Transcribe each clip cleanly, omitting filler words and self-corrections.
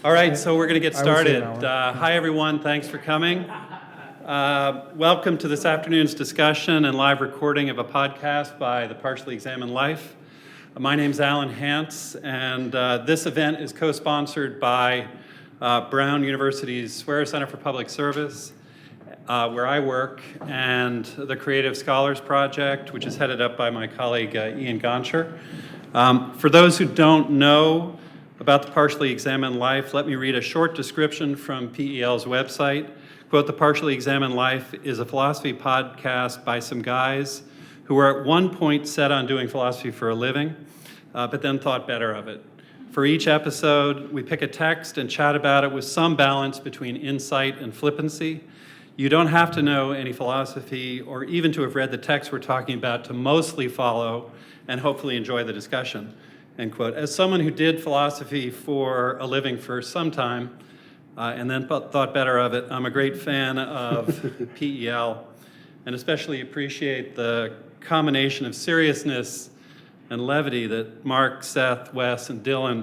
All right, so we're going to get started. an hour. Hi, everyone. Thanks for coming. Welcome to this afternoon's discussion and live recording of a podcast by The Partially Examined Life. My name's Alan Hance, and this event is co-sponsored by Brown University's Swearer Center for Public Service, where I work, and the Creative Scholars Project, which is headed up by my colleague Ian Gonsher. For those who don't know about The Partially Examined Life, let me read a short description from PEL's website. Quote, "The Partially Examined Life is a philosophy podcast by some guys who were at one point set on doing philosophy for a living, but then thought better of it. For each episode, we pick a text and chat about it with some balance between insight and flippancy. You don't have to know any philosophy or even to have read the text we're talking about to mostly follow and hopefully enjoy the discussion." End quote. As someone who did philosophy for a living for some time and then thought better of it, I'm a great fan of PEL and especially appreciate the combination of seriousness and levity that Mark, Seth, Wes, and Dylan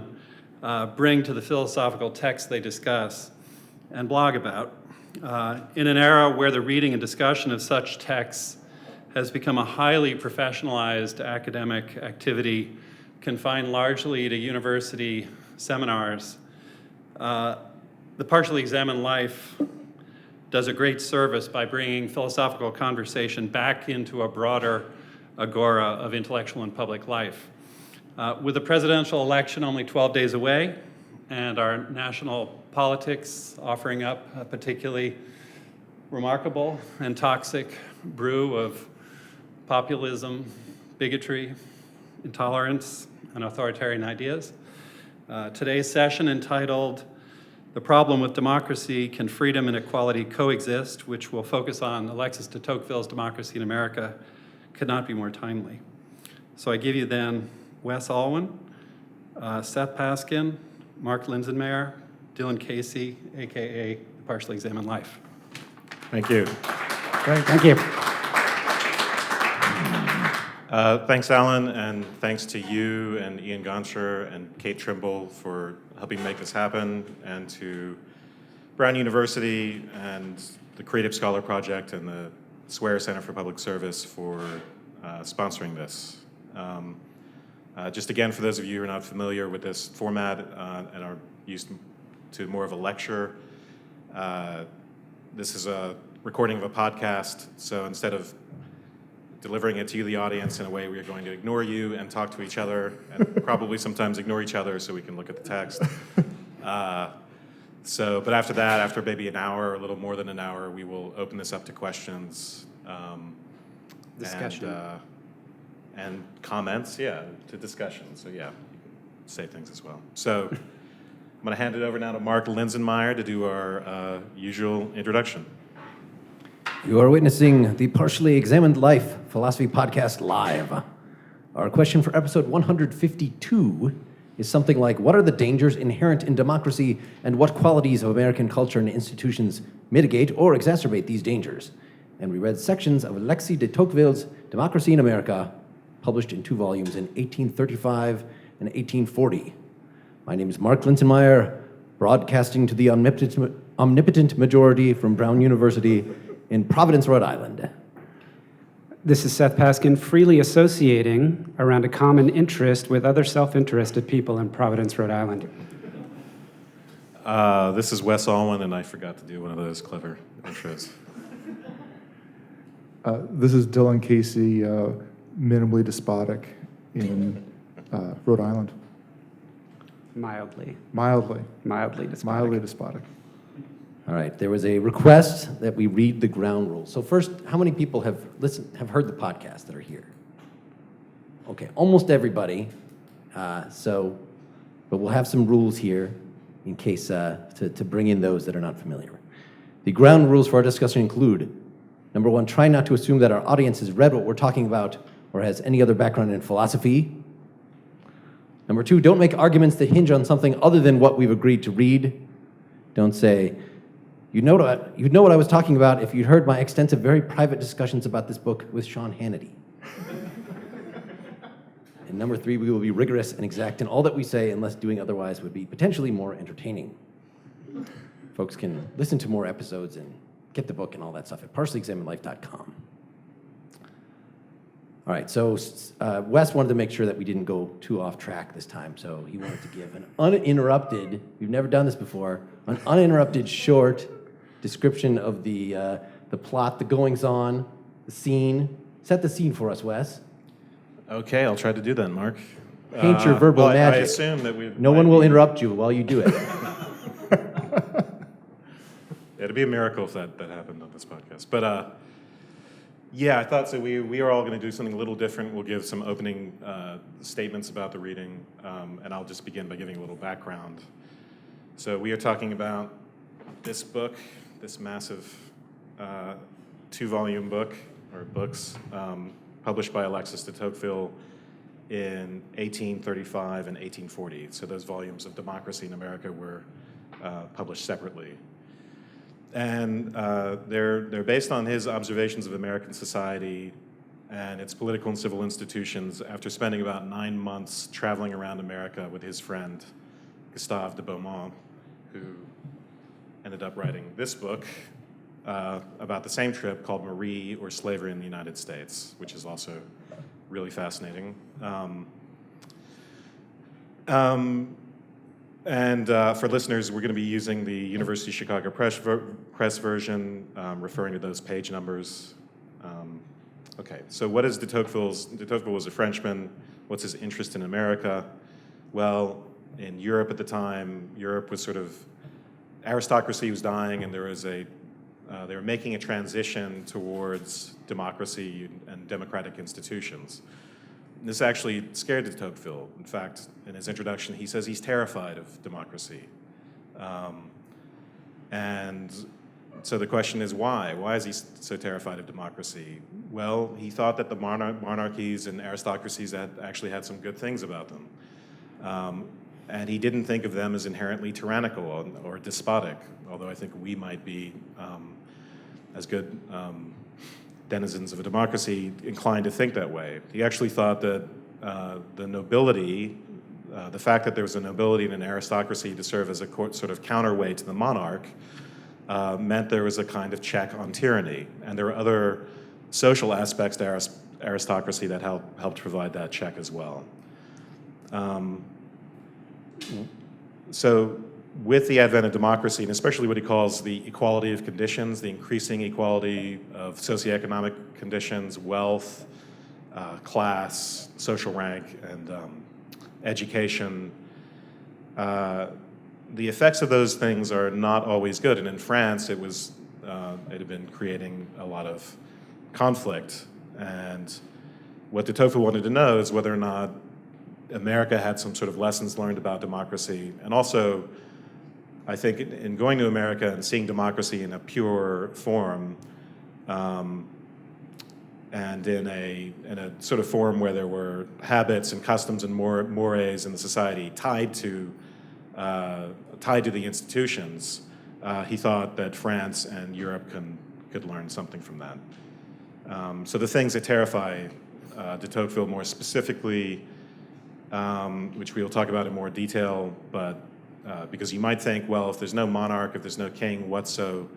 bring to the philosophical texts they discuss and blog about. In an era where the reading and discussion of such texts has become a highly professionalized academic activity confined largely to university seminars, The Partially Examined Life does a great service by bringing philosophical conversation back into a broader agora of intellectual and public life. With the presidential election only 12 days away and our national politics offering up a particularly remarkable and toxic brew of populism, bigotry, intolerance, and authoritarian ideas, today's session, entitled "The Problem with Democracy, Can Freedom and Equality Coexist?", which will focus on Alexis de Tocqueville's Democracy in America, could not be more timely. So I give you then Wes Alwan, Seth Paskin, Mark Linsenmayer, Dylan Casey, AKA The Partially Examined Life. Thank you. Thank you. Thanks, Alan, and thanks to you and Ian Gonsher and Kate Trimble for helping make this happen, and to Brown University and the Creative Scholar Project and the Swearer Center for Public Service for sponsoring this. Just again, for those of you who are not familiar with this format and are used to more of a lecture, this is a recording of a podcast, so instead of delivering it to you, the audience, in a way we are going to ignore you and talk to each other, and probably sometimes ignore each other so we can look at the text. But after that, after maybe an hour, or a little more than an hour, we will open this up to questions. Discussion. And comments, to discussion. So you can say things as well. So I'm going to hand it over now to Mark Linsenmayer to do our usual introduction. You are witnessing the Partially Examined Life Philosophy Podcast live. Our question for episode 152 is something like, what are the dangers inherent in democracy, and what qualities of American culture and institutions mitigate or exacerbate these dangers? And we read sections of Alexis de Tocqueville's Democracy in America, published in 2 volumes in 1835 and 1840. My name is Mark Linsenmayer, broadcasting to the omnipotent majority from Brown University in Providence, Rhode Island. This is Seth Paskin, freely associating around a common interest with other self-interested people in Providence, Rhode Island. This is Wes Alwan, and I forgot to do one of those clever intros. This is Dylan Casey, minimally despotic in Rhode Island. Mildly despotic. Mildly despotic. All right, there was a request that we read the ground rules. So first, how many people have heard the podcast that are here? Okay, almost everybody. But we'll have some rules here in case to bring in those that are not familiar. The ground rules for our discussion include: number 1, try not to assume that our audience has read what we're talking about or has any other background in philosophy. Number 2, don't make arguments that hinge on something other than what we've agreed to read. Don't say, you'd know what I was talking about if you'd heard my extensive, very private discussions about this book with Sean Hannity. And number 3, we will be rigorous and exact in all that we say, unless doing otherwise would be potentially more entertaining. Folks can listen to more episodes and get the book and all that stuff at partiallyexaminedlife.com. All right, so Wes wanted to make sure that we didn't go too off track this time, so he wanted to give an uninterrupted, we've never done this before, an uninterrupted short description of the plot, the goings-on, the scene. Set the scene for us, Wes. Okay, I'll try to do that, Mark. Paint your verbal well, magic. I assume that we. No one will interrupt you while you do it. It'd be a miracle if that happened on this podcast. But yeah, I thought so. We are all going to do something a little different. We'll give some opening statements about the reading, and I'll just begin by giving a little background. So we are talking about this book, this massive 2-volume book, or books, published by Alexis de Tocqueville in 1835 and 1840. So those volumes of Democracy in America were published separately. And they're based on his observations of American society and its political and civil institutions after spending about 9 months traveling around America with his friend, Gustave de Beaumont, who ended up writing this book about the same trip called Marie, or Slavery in the United States, which is also really fascinating. And for listeners, we're going to be using the University of Chicago Press version, referring to those page numbers. Okay, so what is de Tocqueville was a Frenchman. What's his interest in America? Well, in Europe at the time, Europe was sort of, aristocracy was dying, and there was they were making a transition towards democracy and democratic institutions. This actually scared de Tocqueville. In fact, in his introduction, he says he's terrified of democracy. And so the question is why? Why is he so terrified of democracy? Well, he thought that the monarchies and aristocracies actually had some good things about them. And he didn't think of them as inherently tyrannical or despotic, although I think we might be, as good denizens of a democracy, inclined to think that way. He actually thought that the nobility, the fact that there was a nobility and an aristocracy to serve as a sort of counterweight to the monarch, meant there was a kind of check on tyranny. And there were other social aspects to aristocracy that helped provide that check as well. So with the advent of democracy, and especially what he calls the equality of conditions, the increasing equality of socioeconomic conditions, wealth, class, social rank, and education, the effects of those things are not always good. And in France, it had been creating a lot of conflict. And what de Tocqueville wanted to know is whether or not America had some sort of lessons learned about democracy. And also, I think in going to America and seeing democracy in a pure form, and in a sort of form where there were habits and customs and mores in the society tied to the institutions, he thought that France and Europe could learn something from that. So the things that terrify de Tocqueville more specifically, which we will talk about in more detail, but because you might think, well, if there's no monarch, if there's no king, what's so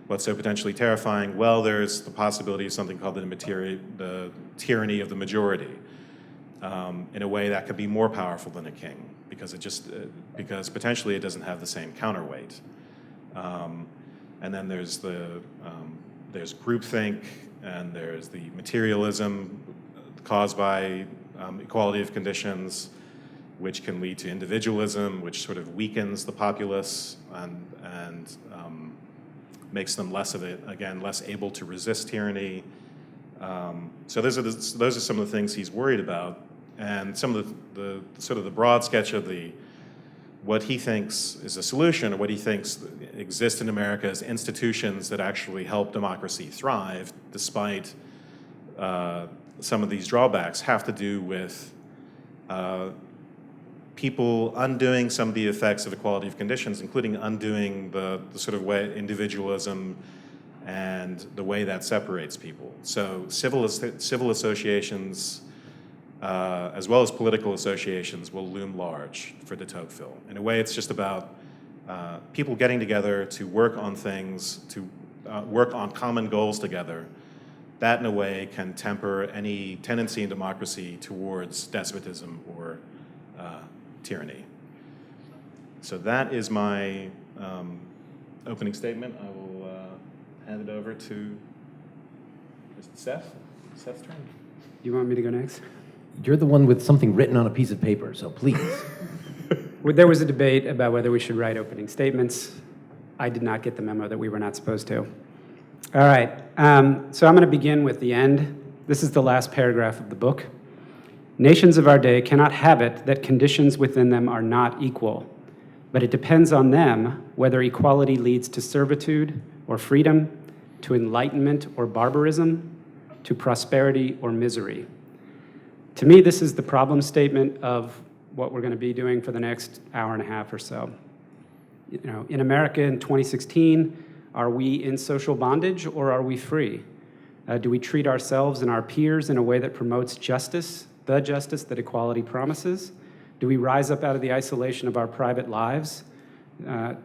potentially terrifying? Well, there's the possibility of something called the tyranny of the majority, in a way that could be more powerful than a king, because potentially it doesn't have the same counterweight. And then there's there's groupthink, and there's the materialism caused by equality of conditions, which can lead to individualism, which sort of weakens the populace and makes them less able to resist tyranny. So those are some of the things he's worried about, and some of the sort of the broad sketch of what he thinks is a solution, or what he thinks exists in America as institutions that actually help democracy thrive, despite some of these drawbacks, have to do with people undoing some of the effects of equality of conditions, including undoing the sort of way individualism and the way that separates people. So civil associations as well as political associations, will loom large for de Tocqueville. In a way, it's just about people getting together to work on things, to work on common goals together. That, in a way, can temper any tendency in democracy towards despotism or tyranny. So that is my opening statement. I will hand it over to Seth. Seth's turn. You want me to go next? You're the one with something written on a piece of paper, so please. There was a debate about whether we should write opening statements. I did not get the memo that we were not supposed to. All right, so I'm going to begin with the end. This is the last paragraph of the book. Nations of our day cannot have it that conditions within them are not equal, but it depends on them whether equality leads to servitude or freedom, to enlightenment or barbarism, to prosperity or misery. To me, this is the problem statement of what we're going to be doing for the next hour and a half or so. You know, in America in 2016, are we in social bondage or are we free? Do we treat ourselves and our peers in a way that promotes justice, the justice that equality promises? Do we rise up out of the isolation of our private lives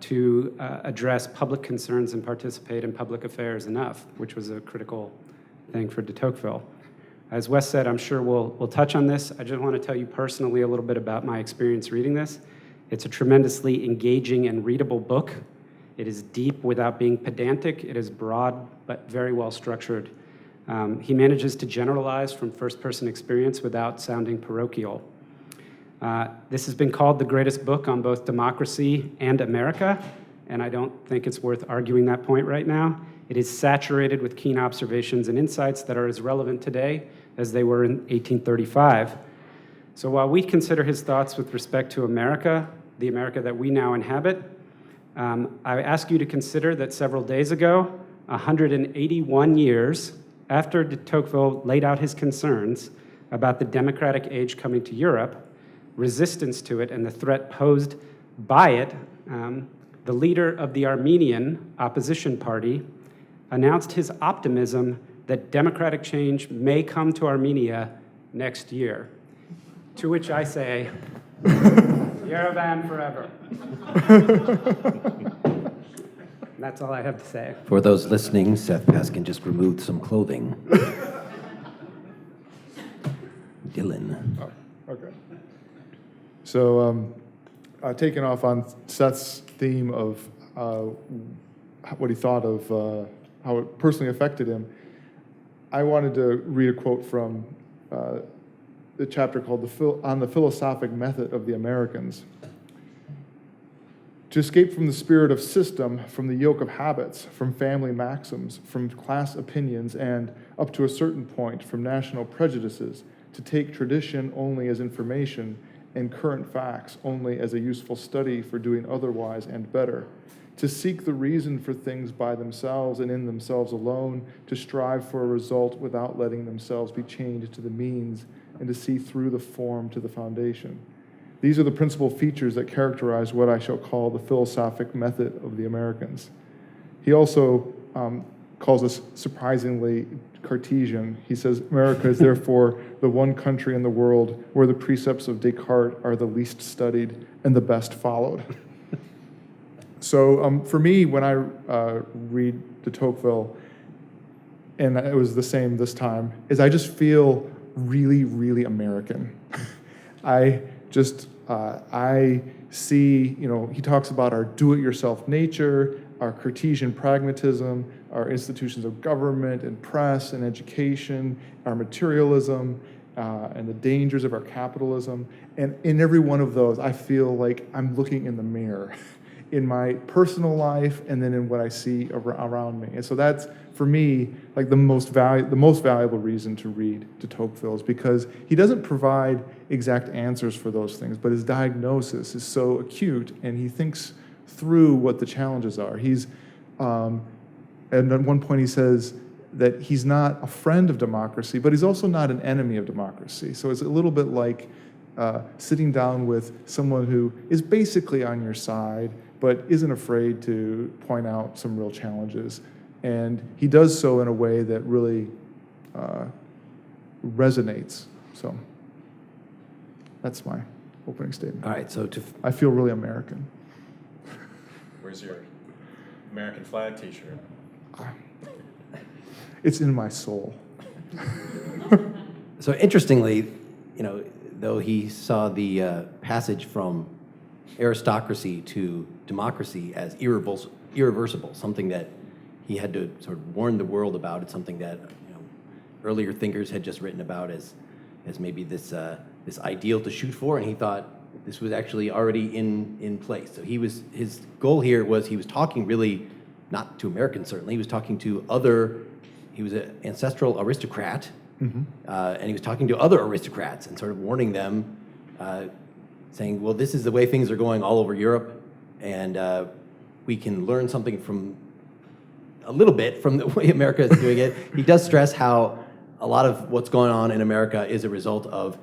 to address public concerns and participate in public affairs enough, which was a critical thing for de Tocqueville. As Wes said, I'm sure we'll touch on this. I just want to tell you personally a little bit about my experience reading this. It's a tremendously engaging and readable book. It is deep without being pedantic. It is broad, but very well structured. He manages to generalize from first-person experience without sounding parochial. This has been called the greatest book on both democracy and America, and I don't think it's worth arguing that point right now. It is saturated with keen observations and insights that are as relevant today as they were in 1835. So while we consider his thoughts with respect to America, the America that we now inhabit, I ask you to consider that several days ago, 181 years after de Tocqueville laid out his concerns about the democratic age coming to Europe, resistance to it, and the threat posed by it, the leader of the Armenian opposition party announced his optimism that democratic change may come to Armenia next year. To which I say, Yerevan forever. That's all I have to say. For those listening, Seth Paskin just removed some clothing. Dylan. Oh, okay. So, taking off on Seth's theme of what he thought of how it personally affected him, I wanted to read a quote from the chapter called On the Philosophic Method of the Americans. To escape from the spirit of system, from the yoke of habits, from family maxims, from class opinions, and, up to a certain point, from national prejudices, to take tradition only as information and current facts only as a useful study for doing otherwise and better, to seek the reason for things by themselves and in themselves alone, to strive for a result without letting themselves be chained to the means, and to see through the form to the foundation. These are the principal features that characterize what I shall call the philosophic method of the Americans. He also calls us surprisingly Cartesian. He says, America is therefore the one country in the world where the precepts of Descartes are the least studied and the best followed. So for me, when I read de Tocqueville, and it was the same this time, is I just feel really, really American. I see, he talks about our do-it-yourself nature, our Cartesian pragmatism, our institutions of government and press and education, our materialism, and the dangers of our capitalism. And in every one of those, I feel like I'm looking in the mirror in my personal life and then in what I see around me. And so that's, for me, like the most valuable reason to read de Tocqueville is because he doesn't provide exact answers for those things, but his diagnosis is so acute and he thinks through what the challenges are. And at one point he says that he's not a friend of democracy, but he's also not an enemy of democracy. So it's a little bit like sitting down with someone who is basically on your side, but isn't afraid to point out some real challenges. And he does so in a way that really resonates. So That's my opening statement. All right, so I feel really American. Where's your American flag T-shirt? It's in my soul. so interestingly, though he saw the passage from aristocracy to democracy as irreversible, something that he had to sort of warn the world about. It's something that earlier thinkers had just written about as maybe this ideal to shoot for, and he thought this was actually already in place. So his goal here was he was talking really not to Americans certainly. He was talking to he was an ancestral aristocrat, and he was talking to other aristocrats and sort of warning them, saying, well, this is the way things are going all over Europe, and we can learn something a little bit from the way America is doing it. He does stress how a lot of what's going on in America is a result of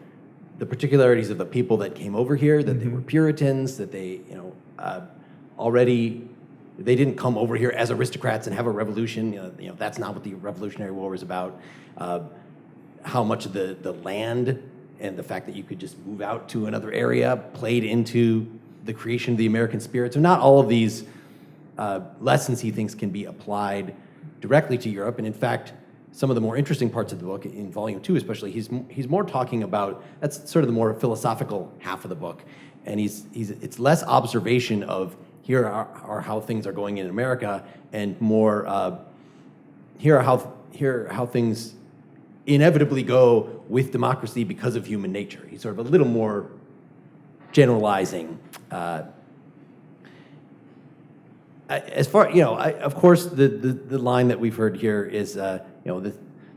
the particularities of the people that came over here, that they were Puritans, that they, they didn't come over here as aristocrats and have a revolution. That's not what the Revolutionary War was about. How much of the land and the fact that you could just move out to another area played into the creation of the American spirit. So not all of these lessons he thinks can be applied directly to Europe. And in fact, some of the more interesting parts of the book, in volume 2 especially, he's more talking about, that's sort of the more philosophical half of the book. And it's less observation of here are how things are going in America, and more here are how things inevitably go with democracy because of human nature. He's sort of a little more generalizing. As far, of course, the line that we've heard here is,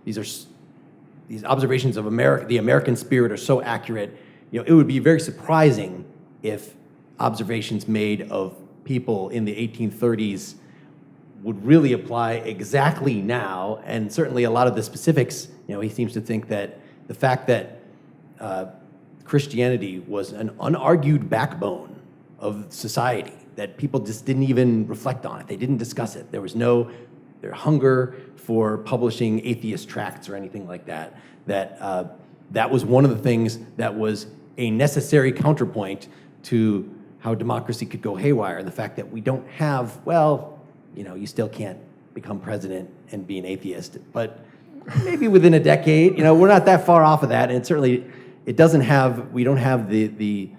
these observations of America, the American spirit, are so accurate. It would be very surprising if observations made of people in the 1830s would really apply exactly now, and certainly a lot of the specifics. He seems to think that the fact that Christianity was an unargued backbone of society, that people just didn't even reflect on it. They didn't discuss it. There was their hunger for publishing atheist tracts or anything like that. That was one of the things that was a necessary counterpoint to how democracy could go haywire. And the fact that we don't have, you still can't become president and be an atheist, but maybe within a decade, we're not that far off of that. And certainly we don't have the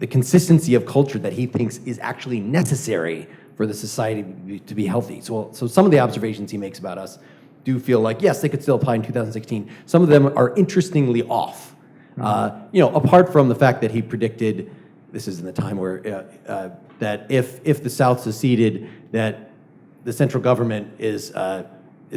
consistency of culture that he thinks is actually necessary for the society to be healthy. So some of the observations he makes about us do feel like, yes, they could still apply in 2016. Some of them are interestingly off. Apart from the fact that he predicted, this is in the time where, that if the South seceded, that the central government is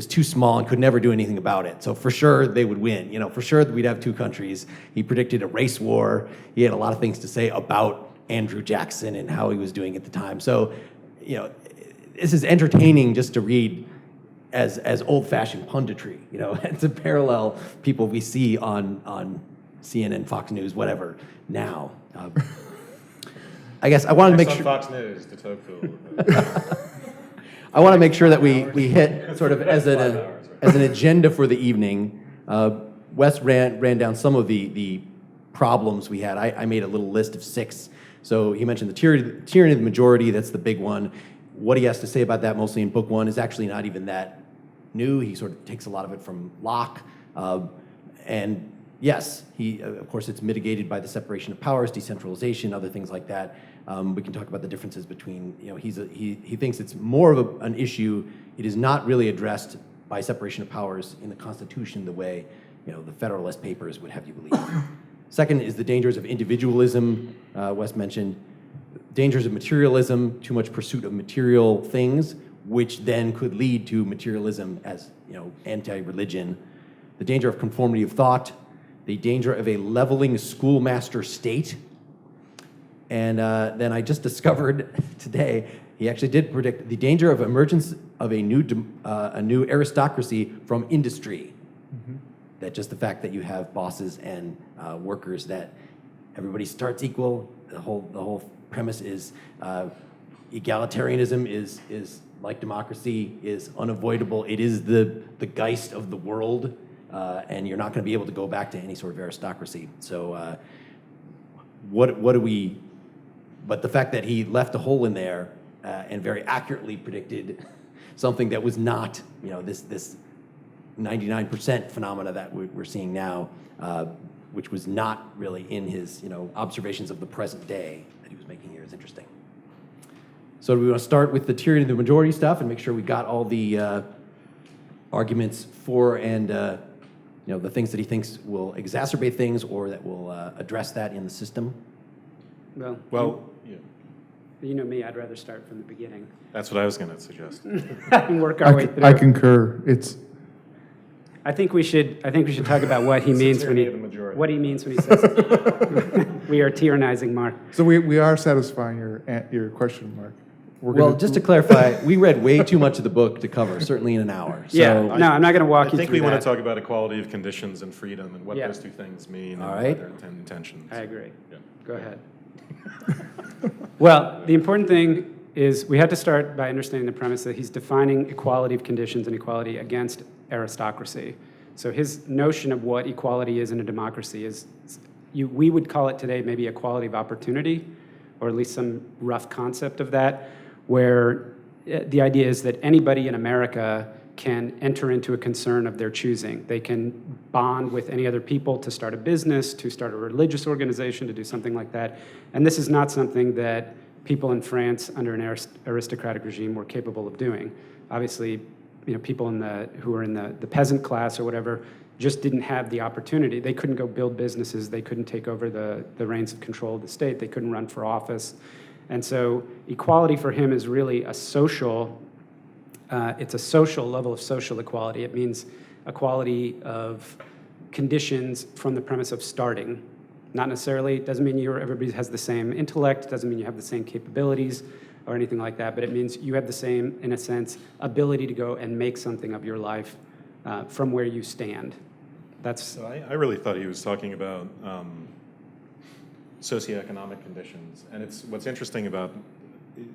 too small and could never do anything about it. So for sure they would win. For sure we'd have two countries. He predicted a race war. He had a lot of things to say about Andrew Jackson and how he was doing at the time. So, this is entertaining just to read as old-fashioned punditry, and to parallel people we see on CNN, Fox News, whatever, now. I guess I wanted to make sure... Fox News, de Tocqueville. I want to make sure that we hit sort of as an agenda for the evening. Wes ran down some of the problems we had. I made a little list of 6. So he mentioned the tyranny of the majority. That's the big one. What he has to say about that, mostly in book 1, is actually not even that new. He sort of takes a lot of it from Locke. And yes, of course, it's mitigated by the separation of powers, decentralization, other things like that. We can talk about the differences between, he thinks it's more of an issue. It is not really addressed by separation of powers in the Constitution the way, the Federalist Papers would have you believe. Second is the dangers of individualism, Wes mentioned. Dangers of materialism, too much pursuit of material things, which then could lead to materialism as, anti-religion. The danger of conformity of thought, the danger of a leveling schoolmaster state. And then I just discovered today, he actually did predict the danger of emergence of a new aristocracy from industry. That just the fact that you have bosses and workers, that everybody starts equal. The whole premise is egalitarianism is like democracy, is unavoidable. It is the geist of the world, and you're not going to be able to go back to any sort of aristocracy. So what do we? But the fact that he left a hole in there and very accurately predicted something that was not, this 99% phenomena that we're seeing now, which was not really in his, observations of the present day that he was making here is interesting. So do we want to start with the tyranny of the majority stuff and make sure we got all the arguments for and, the things that he thinks will exacerbate things or that will address that in the system? Well, you know me, I'd rather start from the beginning that's what I was going to suggest. and work our way through. I concur. I think we should talk about what he means when tyranny of the majority. what he means when he says we are tyrannizing Mark. So we are satisfying your question, Mark. Well, just to clarify, we read way too much of the book to cover, certainly in an hour. So Yeah, no, I'm not going to walk I you think through we want that. to talk about equality of conditions and freedom and what Yeah. those two things mean All and right. their intentions. I agree. Yeah. Go ahead. Well, the important thing is we have to start by understanding the premise that he's defining equality of conditions and equality against aristocracy. So his notion of what equality is in a democracy is, we would call it today maybe equality of opportunity, or at least some rough concept of that, where the idea is that anybody in America can enter into a concern of their choosing. They can bond with any other people to start a business, to start a religious organization, to do something like that. And this is not something that people in France under an aristocratic regime were capable of doing. Obviously, people who were in the peasant class or whatever just didn't have the opportunity. They couldn't go build businesses. They couldn't take over the reins of control of the state. They couldn't run for office. And so equality for him is really it's a social level of social equality. It means equality of conditions from the premise of starting. Not necessarily, it doesn't mean everybody has the same intellect, doesn't mean you have the same capabilities or anything like that, but it means you have the same, in a sense, ability to go and make something of your life from where you stand. So I really thought he was talking about socioeconomic conditions. And what's interesting about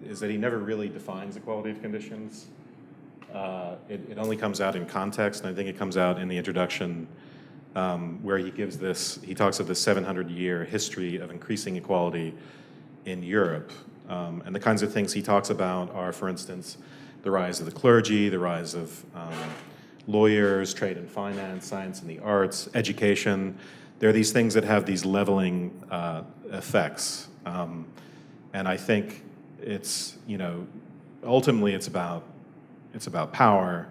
is that he never really defines equality of conditions. It only comes out in context, and I think it comes out in the introduction where he talks of the 700-year history of increasing equality in Europe. And the kinds of things he talks about are, for instance, the rise of the clergy, the rise of lawyers, trade and finance, science and the arts, education. There are these things that have these leveling effects. And I think ultimately it's about power,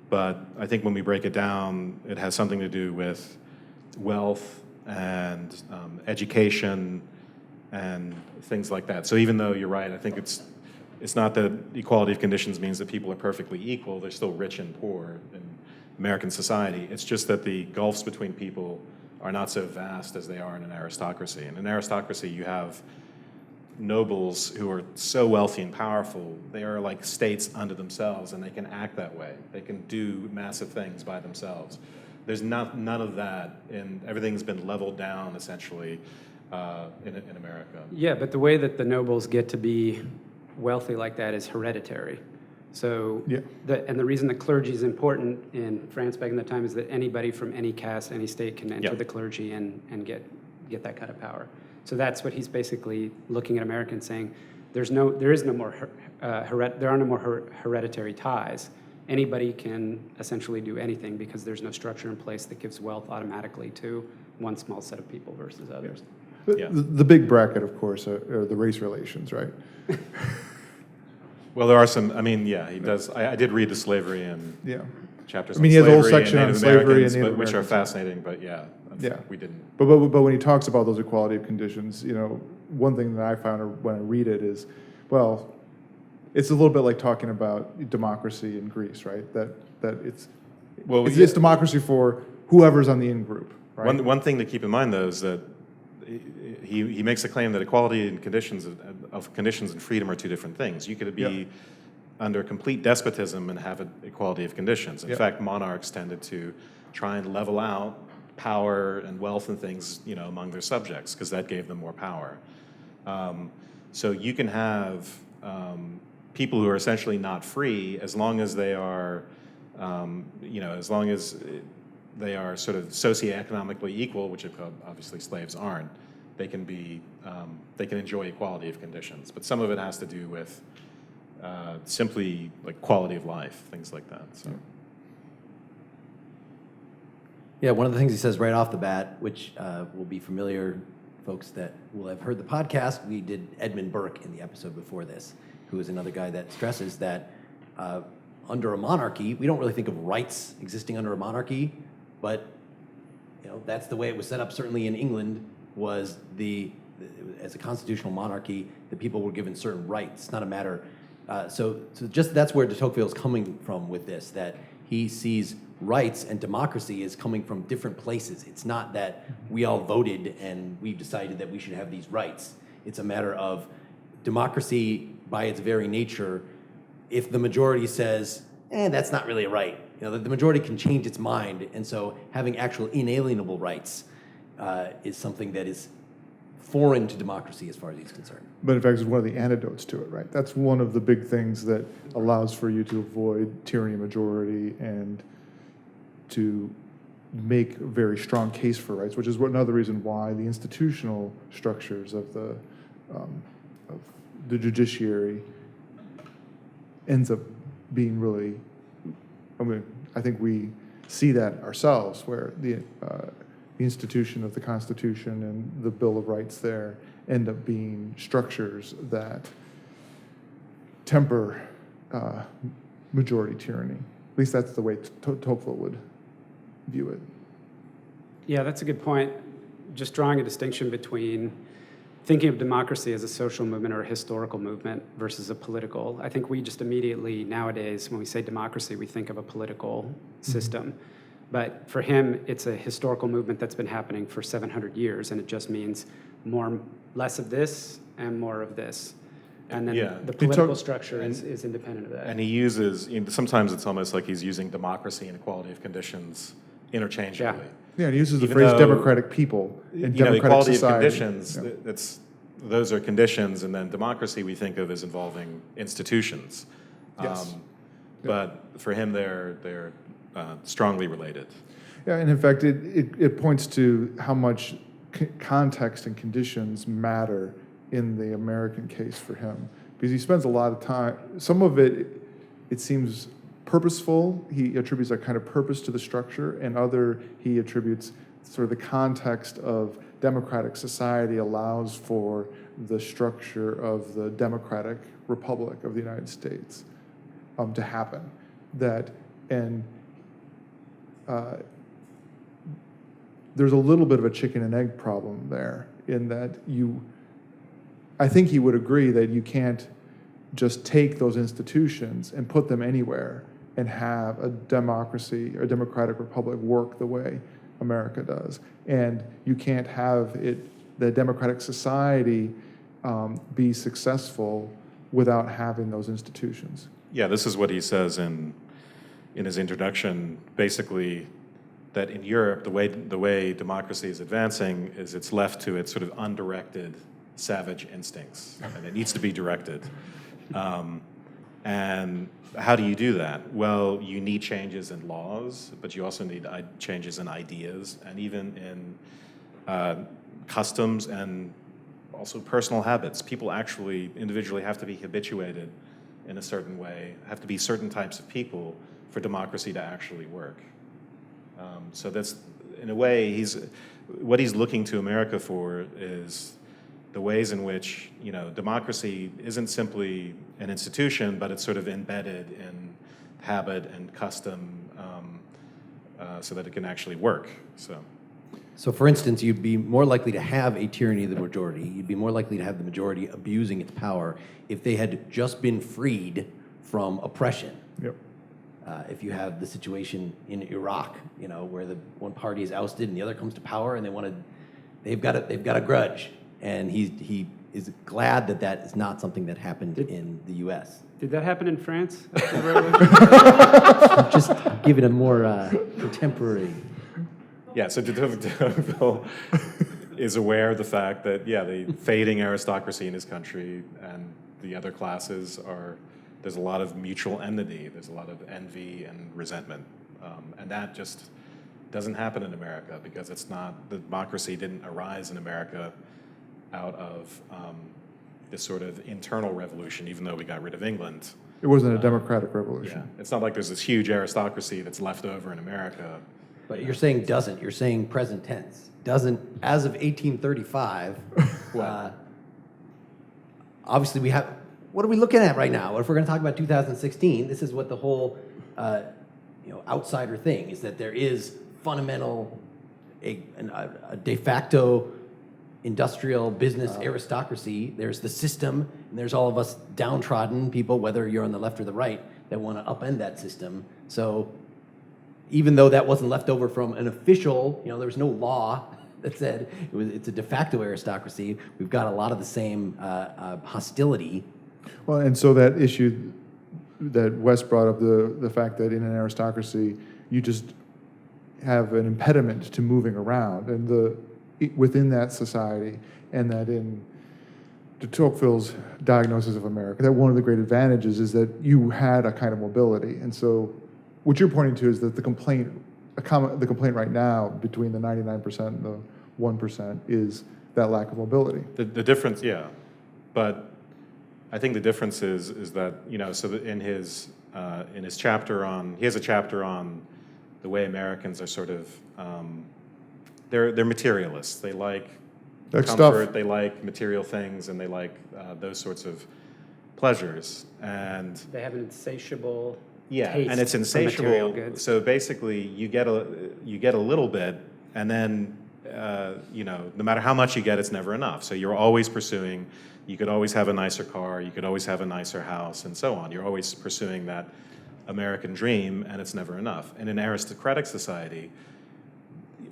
but I think when we break it down, it has something to do with wealth and education and things like that. So even though you're right, I think it's not that equality of conditions means that people are perfectly equal. They're still rich and poor in American society. It's just that the gulfs between people are not so vast as they are in an aristocracy. In an aristocracy, you have nobles who are so wealthy and powerful, they are like states unto themselves, and they can act that way. They can do massive things by themselves. There's none of that, and everything's been leveled down, essentially, in America. Yeah, but the way that the nobles get to be wealthy like that is hereditary. So, Yeah. the reason the clergy is important in France back in the time is that anybody from any caste, any state can enter Yeah. the clergy and get that kind of power. So that's what he's basically looking at Americans saying, there are no more hereditary ties. Anybody can essentially do anything because there's no structure in place that gives wealth automatically to one small set of people versus others. Yeah. The big bracket, of course, are the race relations, right? Well, there are some, he does, I did read the slavery and Yeah. chapters I mean, on he has a whole slavery section and on Native slavery and Americans, Native which are Americans. fascinating, but Yeah. we didn't. But when he talks about those equality of conditions, one thing that I found when I read it is, well, it's a little bit like talking about democracy in Greece, right? That it's Yeah. democracy for whoever's on the in-group, right? One thing to keep in mind, though, is that he makes a claim that equality and conditions and freedom are two different things. You could be under complete despotism and have an equality of conditions. In fact, monarchs tended to try and level out power and wealth and things, among their subjects, because that gave them more power. So you can have people who are essentially not free as long as they are, as long as they are sort of socioeconomically equal, which obviously slaves aren't, they can enjoy equality of conditions. But some of it has to do with simply like quality of life, things like that. So. Yeah, one of the things he says right off the bat, which will be familiar, folks that will have heard the podcast, we did Edmund Burke in the episode before this, who is another guy that stresses that under a monarchy, we don't really think of rights existing under a monarchy, but that's the way it was set up. Certainly in England, was as a constitutional monarchy, the people were given certain rights. It's not a matter. So just that's where de Tocqueville is coming from with this, that he sees rights and democracy as coming from different places. It's not that we all voted and we've decided that we should have these rights. It's a matter of democracy by its very nature. If the majority says, that's not really a right, the majority can change its mind, and so having actual inalienable rights is something that is foreign to democracy as far as he's concerned. But in fact, it's one of the antidotes to it, right? That's one of the big things that allows for you to avoid tyranny of majority and to make a very strong case for rights, which is another reason why the institutional structures of the judiciary ends up being really, I think we see that ourselves, where the institution of the Constitution and the Bill of Rights there end up being structures that temper majority tyranny. At least that's the way Tocqueville would view it. Yeah, that's a good point. Just drawing a distinction between thinking of democracy as a social movement or a historical movement versus a political. I think we just immediately nowadays, when we say democracy, we think of a political system. But for him, it's a historical movement that's been happening for 700 years, and it just means less of this and more of this. And then the political structure is independent of that. And he uses, sometimes it's almost like he's using democracy and equality of conditions interchangeably. Yeah, and he uses the Even phrase though, democratic people and democratic equality society. of conditions, those are conditions, and then democracy we think of as involving institutions. Yes. But for him, they're strongly related. Yeah, and in fact, it points to how much context and conditions matter in the American case for him, because he spends a lot of time, some of it seems purposeful, he attributes a kind of purpose to the structure, and he attributes sort of the context of democratic society allows for the structure of the democratic republic of the United States to happen. There's a little bit of a chicken and egg problem there, in that I think he would agree that you can't just take those institutions and put them anywhere and have a democracy or democratic republic work the way America does. And you can't have the democratic society be successful without having those institutions. Yeah, this is what he says in his introduction, basically, that in Europe, the way democracy is advancing is it's left to its sort of undirected savage instincts, and it needs to be directed. And how do you do that? Well, you need changes in laws, but you also need changes in ideas, and even in customs and also personal habits. People actually individually have to be habituated in a certain way, have to be certain types of people for democracy to actually work. So that's, in a way, what he's looking to America for is the ways in which, democracy isn't simply an institution, but it's sort of embedded in habit and custom, so that it can actually work. So for instance, you'd be more likely to have a tyranny of the majority. You'd be more likely to have the majority abusing its power if they had just been freed from oppression. Yep. If you have the situation in Iraq, where the one party is ousted and the other comes to power, and they've got a grudge, and he is glad that is not something that happened in the U.S. Did that happen in France? Just give it a more contemporary. Yeah, so de Tocqueville is aware of the fact that, the fading aristocracy in his country and the other classes there's a lot of mutual enmity, there's a lot of envy and resentment. And that just doesn't happen in America because it's not, the democracy didn't arise in America out of this sort of internal revolution, even though we got rid of England. It wasn't a democratic revolution. Yeah, it's not like there's this huge aristocracy that's left over in America. But you're saying doesn't, you're saying present tense. Doesn't, as of 1835, obviously we have, what are we looking at right now? If we're going to talk about 2016, this is what the whole outsider thing is, that there is fundamental, a de facto industrial business aristocracy. There's the system, and there's all of us downtrodden people, whether you're on the left or the right, that want to upend that system. So even though that wasn't left over from an official, there was no law that said it's a de facto aristocracy, we've got a lot of the same hostility. Well, and so that issue that Wes brought up, the fact that in an aristocracy, you just have an impediment to moving around, and within that society, and that in de Tocqueville's diagnosis of America, that one of the great advantages is that you had a kind of mobility. And so what you're pointing to is that the complaint right now between the 99% and the 1% is that lack of mobility. The difference, yeah, but I think the difference is that, so that in his chapter on, he has a chapter on the way Americans are sort of, they're materialists. They like Like comfort, stuff. they like material things, and they like those sorts of pleasures. And They have an insatiable yeah, taste and it's for material insatiable. goods. So basically, you get a little bit, and then no matter how much you get, it's never enough. So you're always pursuing. You could always have a nicer car. You could always have a nicer house, and so on. You're always pursuing that American dream, and it's never enough. In an aristocratic society,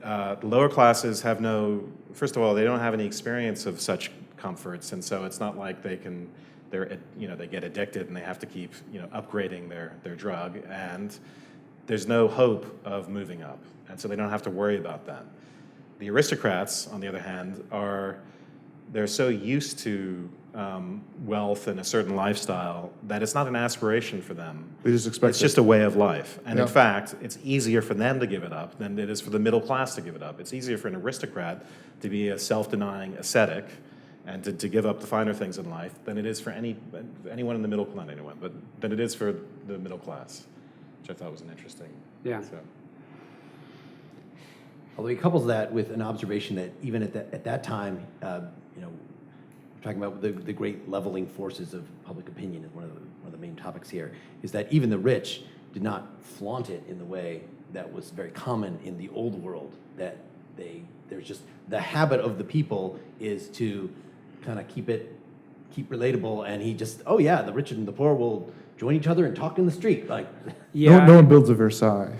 the lower classes have no. First of all, they don't have any experience of such comforts, and so it's not like they get addicted and they have to keep upgrading their drug, and there's no hope of moving up, and so they don't have to worry about that. The aristocrats, on the other hand, they're so used to wealth and a certain lifestyle that it's not an aspiration for them. They just expect It's just a way of life, and in Yeah. fact, it's easier for them to give it up than it is for the middle class to give it up. It's easier for an aristocrat to be a self-denying ascetic and to give up the finer things in life than it is for anyone in the middle, not anyone, but than it is for the middle class, which I thought was an interesting. Yeah. So. Although he couples that with an observation that even at that time, we're talking about the great leveling forces of public opinion is one of the main topics here, is that even the rich did not flaunt it in the way that was very common in the old world, that there's just the habit of the people is to kind of keep relatable, and he just, oh yeah, the rich and the poor will join each other and talk in the street, like Yeah, No one builds a Versailles.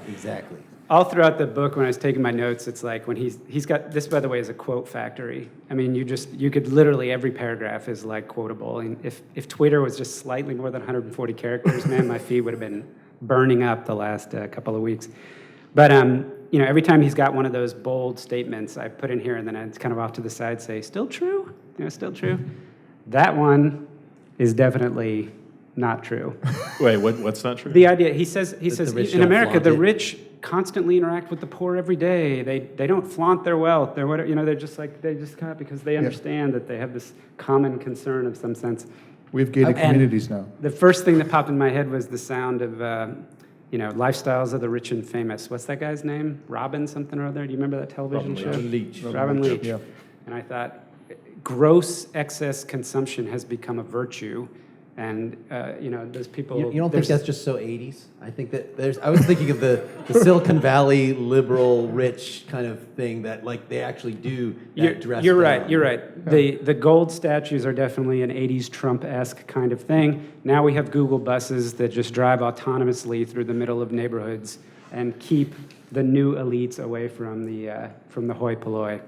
exactly. all throughout the book, when I was taking my notes, it's like when he's got this, by the way, is a quote factory. I mean, you could literally, every paragraph is like quotable. And if Twitter was just slightly more than 140 characters, man, my feed would have been burning up the last couple of weeks. But every time he's got one of those bold statements, I put in here, and then it's kind of off to the side, say, still true? Still true? That one is definitely not true. Wait, what's not true? The idea, he says the rich in don't America, flaunt the it. rich constantly interact with the poor every day. They don't flaunt their wealth. They're whatever, they're just like, they just kind of, because they understand that they have this common concern of some sense. We have gated And communities now. The first thing that popped in my head was the sound of, Lifestyles of the Rich and Famous. What's that guy's name? Robin something or other? Do you remember that television show? Robin Leach. Robin Leach. Yeah. And I thought, gross excess consumption has become a virtue. And, those people... You don't think there's- that's just so 80s? I think that I was thinking of the Silicon Valley liberal rich kind of thing that like they actually do that dress You're down. right. You're right. The gold statues are definitely an 80s Trump-esque kind of thing. Now we have Google buses that just drive autonomously through the middle of neighborhoods and keep the new elites away from the hoi polloi.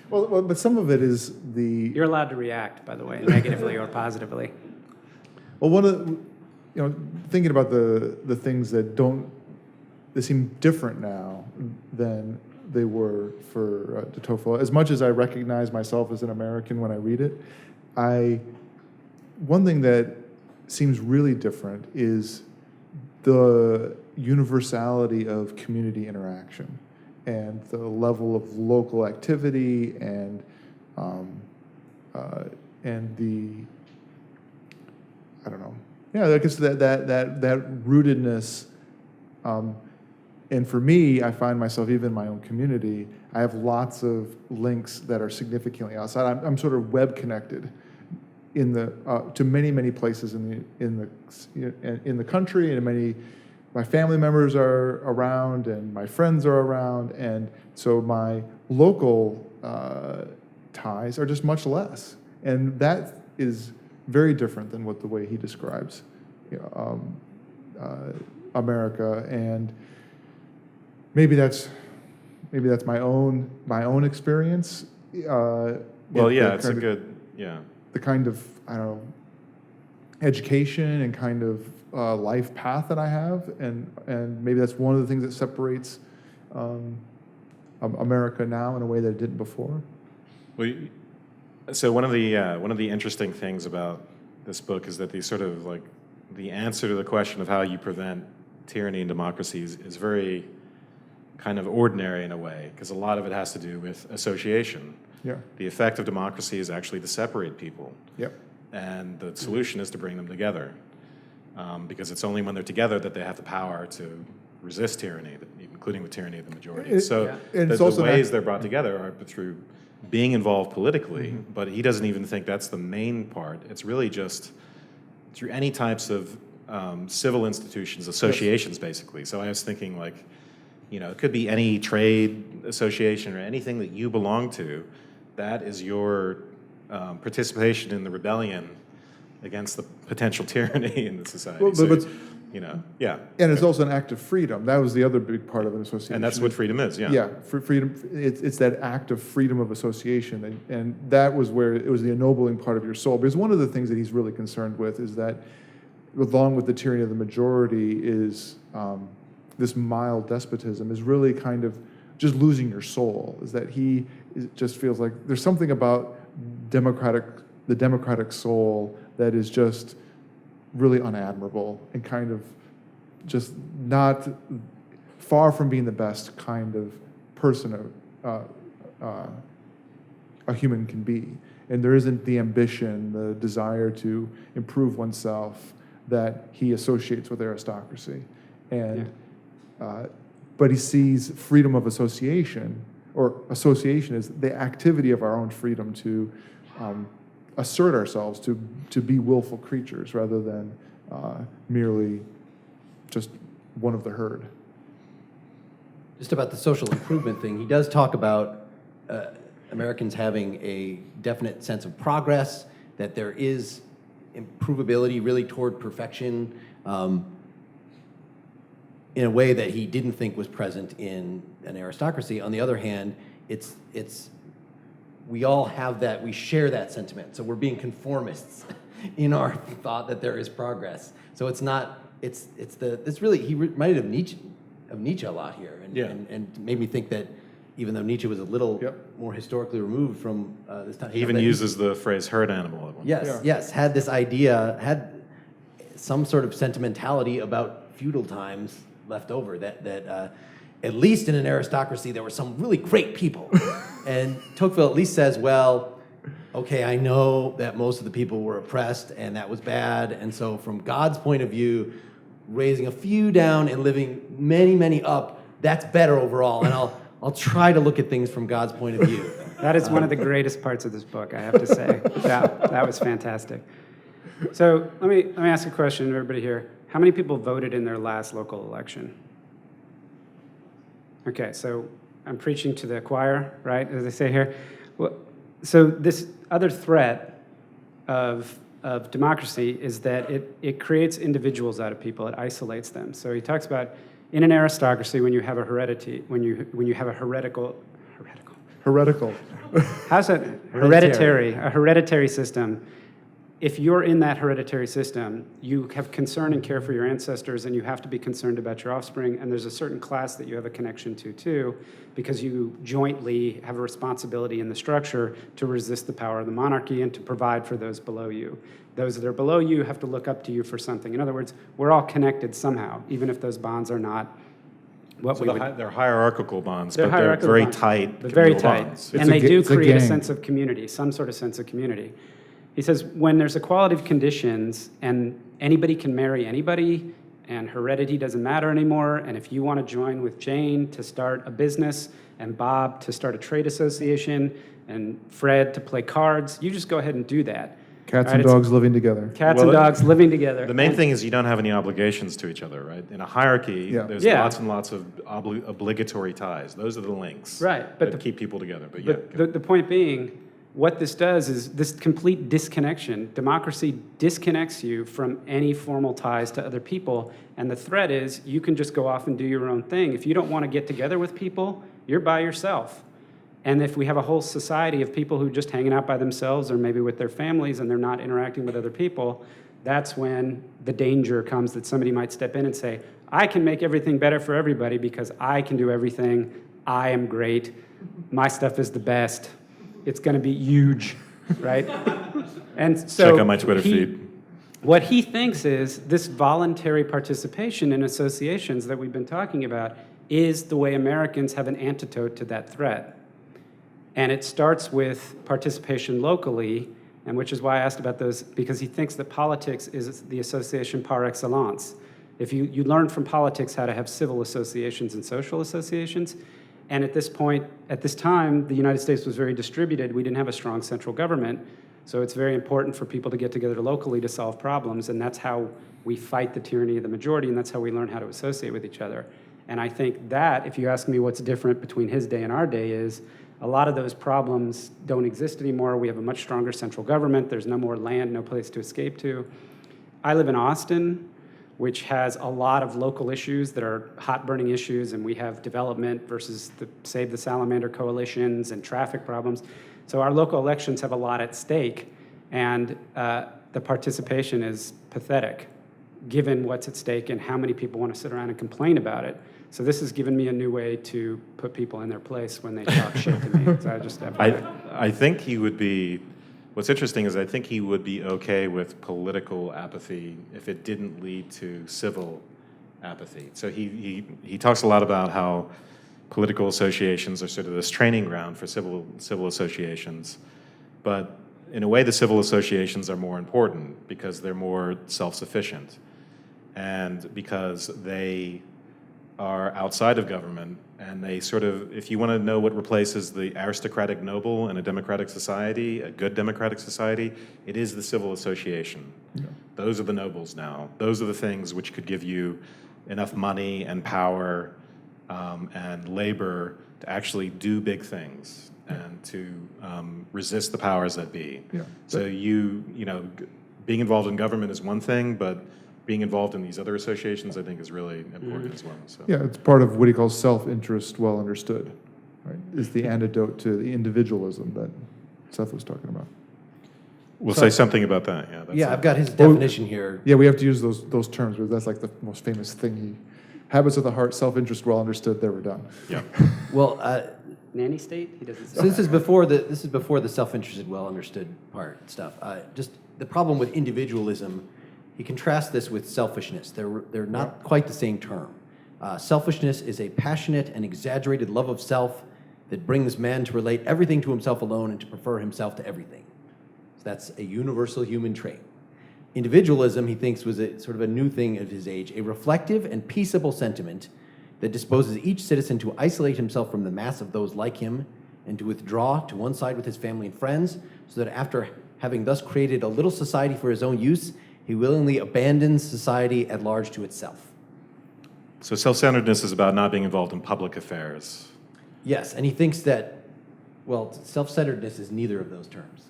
Well, but some of it is the You're allowed to react, by the way, negatively or positively. well. One of thinking about the things that they seem different now than they were for de Tocqueville. As much as I recognize myself as an American when I read it, one thing that seems really different is the universality of community interaction and the level of local activity and the, I don't know, yeah, I guess that rootedness. And for me, I find myself, even in my own community, I have lots of links that are significantly outside. I'm sort of web connected in the to many places in the country, and my family members are around, and my friends are around, and so my local ties are just much less, and that is very different than the way he describes America. And maybe that's my own experience. Well, yeah, it's a good, yeah. The kind of, I don't know, education and kind of life path that I have, and maybe that's one of the things that separates America now in a way that it didn't before. Well, so one of the interesting things about this book is that the answer to the question of how you prevent tyranny in democracies is very kind of ordinary in a way, because a lot of it has to do with association. Yeah. The effect of democracy is actually to separate people. Yep. And the solution is to bring them together, because it's only when they're together that they have the power to resist tyranny, including the tyranny of the majority. The ways they're brought together are through being involved politically, but he doesn't even think that's the main part. It's really just through any types of civil institutions, associations, basically. So I was thinking, like, it could be any trade association or anything that you belong to. That is your participation in the rebellion against the potential tyranny in the society. Yeah. And it's also an act of freedom. That was the other big part of an association. And that's what freedom is, yeah. Yeah, freedom. It's that act of freedom of association, and that was where it was the ennobling part of your soul. Because one of the things that he's really concerned with is that, along with the tyranny of the majority, is this mild despotism is really kind of just losing your soul. Is that he just feels like there's something about the democratic soul that is just really unadmirable and kind of just not far from being the best kind of person a human can be. And there isn't the ambition, the desire to improve oneself that he associates with aristocracy. And but he sees freedom of association, or association is the activity of our own freedom to assert ourselves, to be willful creatures rather than merely just one of the herd. Just about the social improvement thing, he does talk about Americans having a definite sense of progress, that there is improvability really toward perfection, in a way that he didn't think was present in an aristocracy. On the other hand, we all have that, we share that sentiment. So we're being conformists in our thought that there is progress. So it's not, he reminded of Nietzsche a lot here, and made me think that even though Nietzsche was a little more historically removed from this time. He even uses the phrase herd animal at one point. Yes, had this idea, had some sort of sentimentality about feudal times left over, that at least in an aristocracy there were some really great people. And Tocqueville at least says, well, okay, I know that most of the people were oppressed and that was bad, and so from God's point of view, raising a few down and living many up, that's better overall, and I'll try to look at things from God's point of view. That is one of the greatest parts of this book, I have to say. That was fantastic. So let me ask a question to everybody here. How many people voted in their last local election? Okay, so I'm preaching to the choir, right, as they say here. Well, so this other threat of democracy is that it creates individuals out of people. It isolates them. So he talks about in an aristocracy, when you have a heretical. Heretical. How's that? A hereditary system. if you're in that hereditary system, you have concern and care for your ancestors, and you have to be concerned about your offspring, and there's a certain class that you have a connection to too, because you jointly have a responsibility in the structure to resist the power of the monarchy and to provide for those below you. Those that are below you have to look up to you for something. In other words, we're all connected somehow, even if those bonds are not what So we would... they're hierarchical bonds, They're but they're hierarchical very bonds. tight. They're very communal tight. bonds. And they do it's a create a gang. sense of community, some sort of sense of community. He says, when there's equality of conditions and anybody can marry anybody and heredity doesn't matter anymore, and if you want to join with Jane to start a business and Bob to start a trade association and Fred to play cards, you just go ahead and do that. Cats All and right, it's dogs living together. Cats Well, and dogs living together. The main And- thing is you don't have any obligations to each other, right? In a hierarchy, Yeah. there's Yeah. lots and lots of obligatory ties. Those are the links Right, but that the- keep people together. But yeah, But the point being, what this does is this complete disconnection. Democracy disconnects you from any formal ties to other people. And the threat is you can just go off and do your own thing. If you don't want to get together with people, you're by yourself. And if we have a whole society of people who are just hanging out by themselves or maybe with their families and they're not interacting with other people, that's when the danger comes that somebody might step in and say, I can make everything better for everybody because I can do everything. I am great. My stuff is the best. It's going to be huge, right? And so check out my Twitter feed. what he thinks is this voluntary participation in associations that we've been talking about is the way Americans have an antidote to that threat. And it starts with participation locally, and which is why I asked about those, because he thinks that politics is the association par excellence. If you learn from politics how to have civil associations and social associations, and at this point, at this time, the United States was very distributed. We didn't have a strong central government. So it's very important for people to get together locally to solve problems. And that's how we fight the tyranny of the majority. And that's how we learn how to associate with each other. And I think that, if you ask me what's different between his day and our day, is a lot of those problems don't exist anymore. We have a much stronger central government. There's no more land, no place to escape to. I live in Austin, which has a lot of local issues that are hot-burning issues, and we have development versus the Save the Salamander coalitions and traffic problems. So our local elections have a lot at stake, and the participation is pathetic, given what's at stake and how many people want to sit around and complain about it. So this has given me a new way to put people in their place when they talk shit to me. So I just I think he would be, what's interesting is I think he would be okay with political apathy if it didn't lead to civil apathy. So he talks a lot about how political associations are sort of this training ground for civil associations. But in a way, the civil associations are more important because they're more self-sufficient and because they are outside of government, and they sort of, if you want to know what replaces the aristocratic noble in a democratic society, a good democratic society, it is the civil association. Yeah. Those are the nobles now. Those are the things which could give you enough money and power and labor to actually do big things and to resist the powers that be. Yeah. So being involved in government is one thing, but being involved in these other associations, I think, is really important as well. So. Yeah, it's part of what he calls self-interest well understood, right? Is the antidote to the individualism that Seth was talking about. We'll say something about that, yeah. That's I've got his definition here. Yeah, we have to use those terms, but that's like the most famous thing. Habits of the heart, self-interest well understood, there we're done. Yeah. Well, nanny state? He doesn't say so this is before the self-interested, well understood part stuff. Just the problem with individualism. He contrasts this with selfishness. They're not quite the same term. Selfishness is a passionate and exaggerated love of self that brings man to relate everything to himself alone and to prefer himself to everything. So that's a universal human trait. Individualism, he thinks, was a sort of a new thing of his age, a reflective and peaceable sentiment that disposes each citizen to isolate himself from the mass of those like him and to withdraw to one side with his family and friends, so that after having thus created a little society for his own use, he willingly abandons society at large to itself. So self-centeredness is about not being involved in public affairs. Yes, and he thinks that, well, self-centeredness is neither of those terms.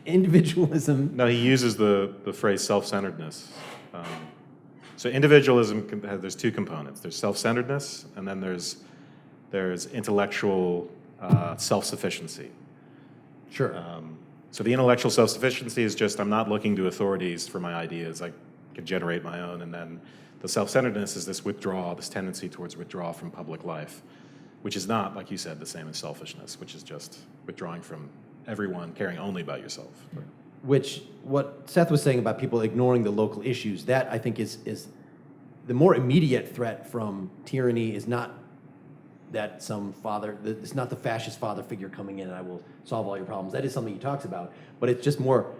Individualism... No, he uses the phrase self-centeredness. So individualism, there's two components. There's self-centeredness, and then there's intellectual self-sufficiency. Sure. So the intellectual self-sufficiency is just, I'm not looking to authorities for my ideas. I can generate my own. And then the self-centeredness is this withdrawal, this tendency towards withdrawal from public life, which is not, like you said, the same as selfishness, which is just withdrawing from everyone, caring only about yourself. Which, what Seth was saying about people ignoring the local issues, that I think is the more immediate threat from tyranny is not that some father, it's not the fascist father figure coming in and I will solve all your problems. That is something he talks about, but it's just more,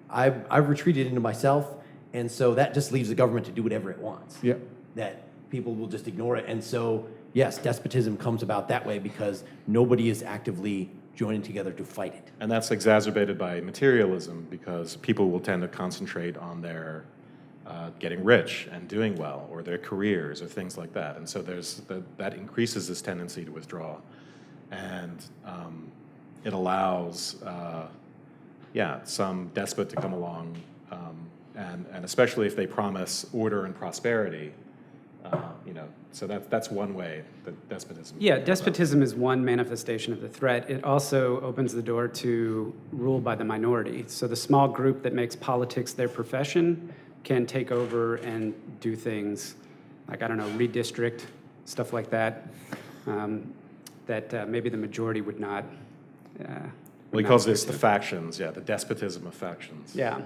I've retreated into myself, and so that just leaves the government to do whatever it wants. Yeah. That people will just ignore it, and so, yes, despotism comes about that way because nobody is actively joining together to fight it. And that's exacerbated by materialism because people will tend to concentrate on their getting rich and doing well, or their careers, or things like that. And so that increases this tendency to withdraw. And it allows, some despot to come along, and especially if they promise order and prosperity, so that's one way that despotism. Yeah, despotism is one manifestation of the threat. It also opens the door to rule by the minority. So the small group that makes politics their profession can take over and do things like, I don't know, redistrict, stuff like that, that maybe the majority would not. Well, he calls this the factions, the despotism of factions. Yeah.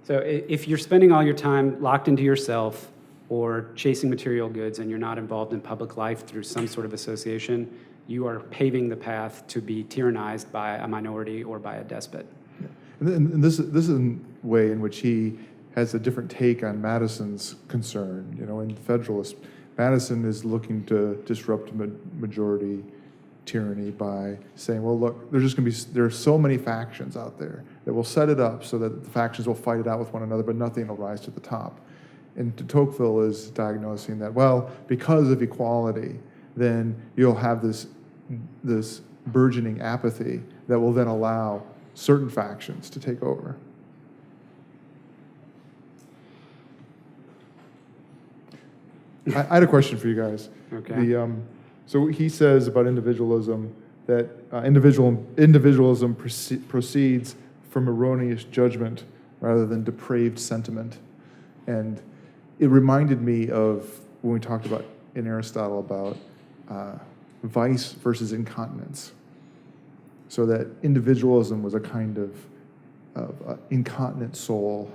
So if you're spending all your time locked into yourself or chasing material goods and you're not involved in public life through some sort of association, you are paving the path to be tyrannized by a minority or by a despot. And this is a way in which he has a different take on Madison's concern. In Federalist, Madison is looking to disrupt majority tyranny by saying, well, look, there are so many factions out there that will set it up so that the factions will fight it out with one another, but nothing will rise to the top. And Tocqueville is diagnosing that, well, because of equality, then you'll have this burgeoning apathy that will then allow certain factions to take over. I had a question for you guys. Okay. So he says about individualism that individualism proceeds from erroneous judgment rather than depraved sentiment. And it reminded me of when we talked about in Aristotle about vice versus incontinence. So that individualism was a kind of incontinent soul.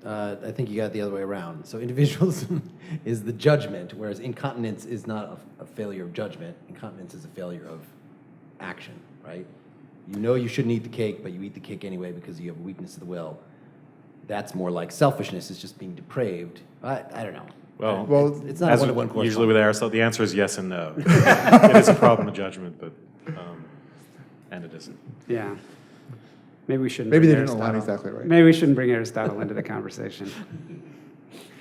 I think you got it the other way around. So individualism is the judgment, whereas incontinence is not a failure of judgment. Incontinence is a failure of action, right? You know you shouldn't eat the cake, but you eat the cake anyway because you have a weakness of the will. That's more like selfishness. It's just being depraved. I don't know. Well, it's not a one-to-one question. Usually with Aristotle, the answer is yes and no. It is a problem of judgment, but and it isn't. Yeah. Maybe we shouldn't. Maybe they bring didn't align Aristotle. exactly right. Maybe we shouldn't bring Aristotle into the conversation.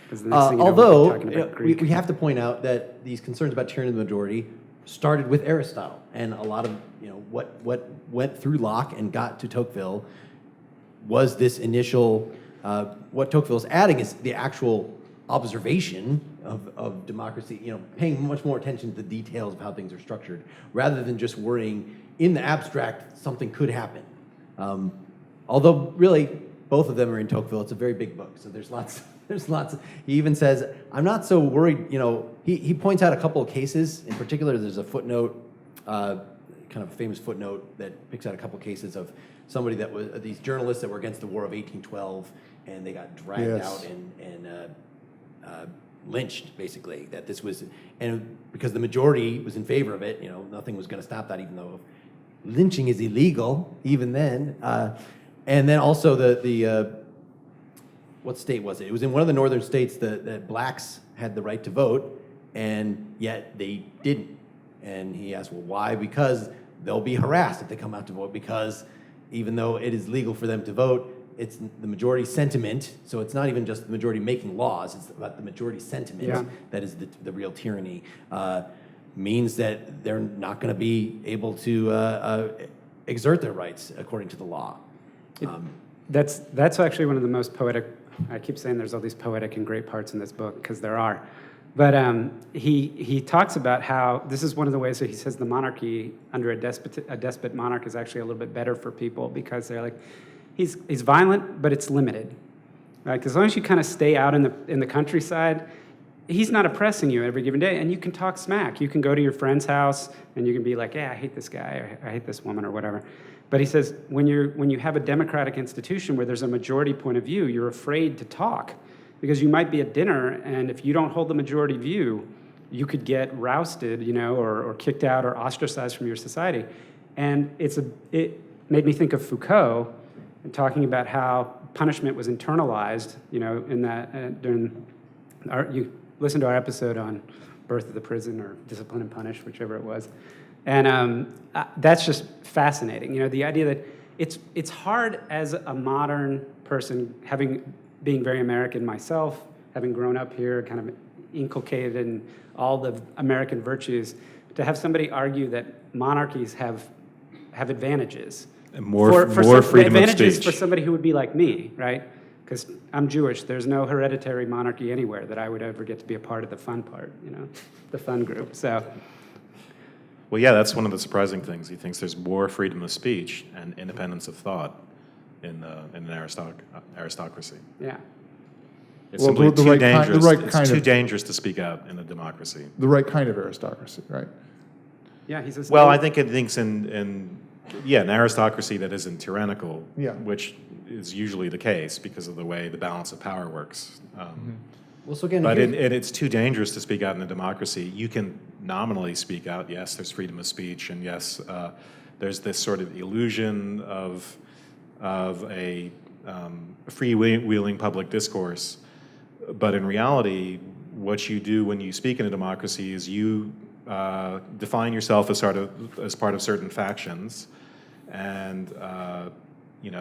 'Cause the next thing you know, we're Although talking about Greek. we have to point out that these concerns about tyranny of the majority started with Aristotle, and a lot of what went through Locke and got to Tocqueville was this initial. What Tocqueville's adding is the actual observation of democracy. Paying much more attention to the details of how things are structured, rather than just worrying in the abstract something could happen. Although really both of them are in Tocqueville. It's a very big book, so there's lots. He even says, I'm not so worried. He points out a couple of cases. In particular, there's a footnote, kind of a famous footnote that picks out a couple of cases of somebody that was these journalists that were against the War of 1812, and they got dragged out and lynched, basically. That this was, and because the majority was in favor of it, nothing was going to stop that, even though lynching is illegal even then. And then also the what state was it? It was in one of the northern states that blacks had the right to vote, and yet they didn't. And he asked, well, why? Because they'll be harassed if they come out to vote, because even though it is legal for them to vote, it's the majority sentiment, so it's not even just the majority making laws, it's about the majority sentiment that is the real tyranny, means that they're not going to be able to exert their rights according to the law. That's actually one of the most poetic. I keep saying there's all these poetic and great parts in this book, because there are. But he talks about how this is one of the ways that he says the monarchy under a despot monarch is actually a little bit better for people because they're like, he's violent, but it's limited, right? 'Cause as long as you kind of stay out in the countryside, he's not oppressing you every given day, and you can talk smack. You can go to your friend's house and you can be like, yeah, I hate this guy, or I hate this woman, or whatever. But he says when you have a democratic institution where there's a majority point of view, you're afraid to talk. Because you might be at dinner, and if you don't hold the majority view, you could get rousted, or kicked out or ostracized from your society. And it made me think of Foucault and talking about how punishment was internalized, in that you listen to our episode on Birth of the Prison or Discipline and Punish, whichever it was. And that's just fascinating. The idea that it's hard as a modern person, being very American myself, having grown up here, kind of inculcated in all the American virtues, to have somebody argue that monarchies have advantages. And more freedom of advantages speech. for somebody who would be like me, right? Because I'm Jewish. There's no hereditary monarchy anywhere that I would ever get to be a part of the fun part, the fun group. So. Well, yeah, that's one of the surprising things. He thinks there's more freedom of speech and independence of thought in an aristocracy. Yeah. It's Well, simply the too right kind- dangerous. the right It's kind too of- dangerous to speak out in a democracy. The right kind of aristocracy, right? Yeah, he says. Well, I think it thinks in an aristocracy that isn't tyrannical, Yeah. which is usually the case because of the way the balance of power works. Well, so again, But here's- it's too dangerous to speak out in a democracy. You can nominally speak out. Yes, there's freedom of speech, and yes, there's this sort of illusion of a freewheeling public discourse. But in reality, what you do when you speak in a democracy is you define yourself as part of certain factions, and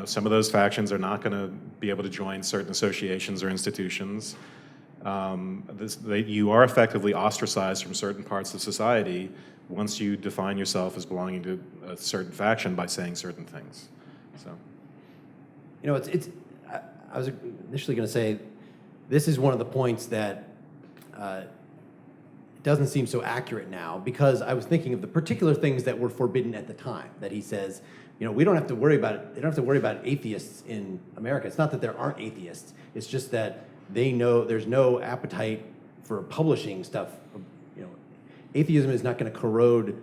some of those factions are not going to be able to join certain associations or institutions. You are effectively ostracized from certain parts of society once you define yourself as belonging to a certain faction by saying certain things. So, I was initially going to say, this is one of the points that doesn't seem so accurate now, because I was thinking of the particular things that were forbidden at the time. That he says, we don't have to worry about it. They don't have to worry about atheists in America. It's not that there aren't atheists. It's just that they know there's no appetite for publishing stuff. Atheism is not going to corrode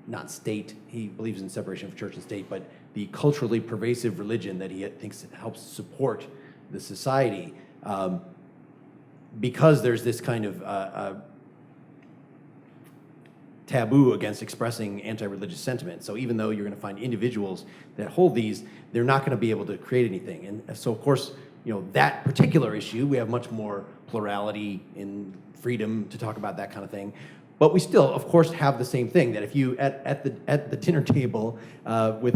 not state. He believes in separation of church and state, but the culturally pervasive religion that he thinks helps support the society, because there's this kind of taboo against expressing anti-religious sentiment. So even though you're going to find individuals that hold these, they're not going to be able to create anything. And so, of course, that particular issue, we have much more plurality in freedom to talk about that kind of thing. But we still, of course, have the same thing, that if you at the dinner table with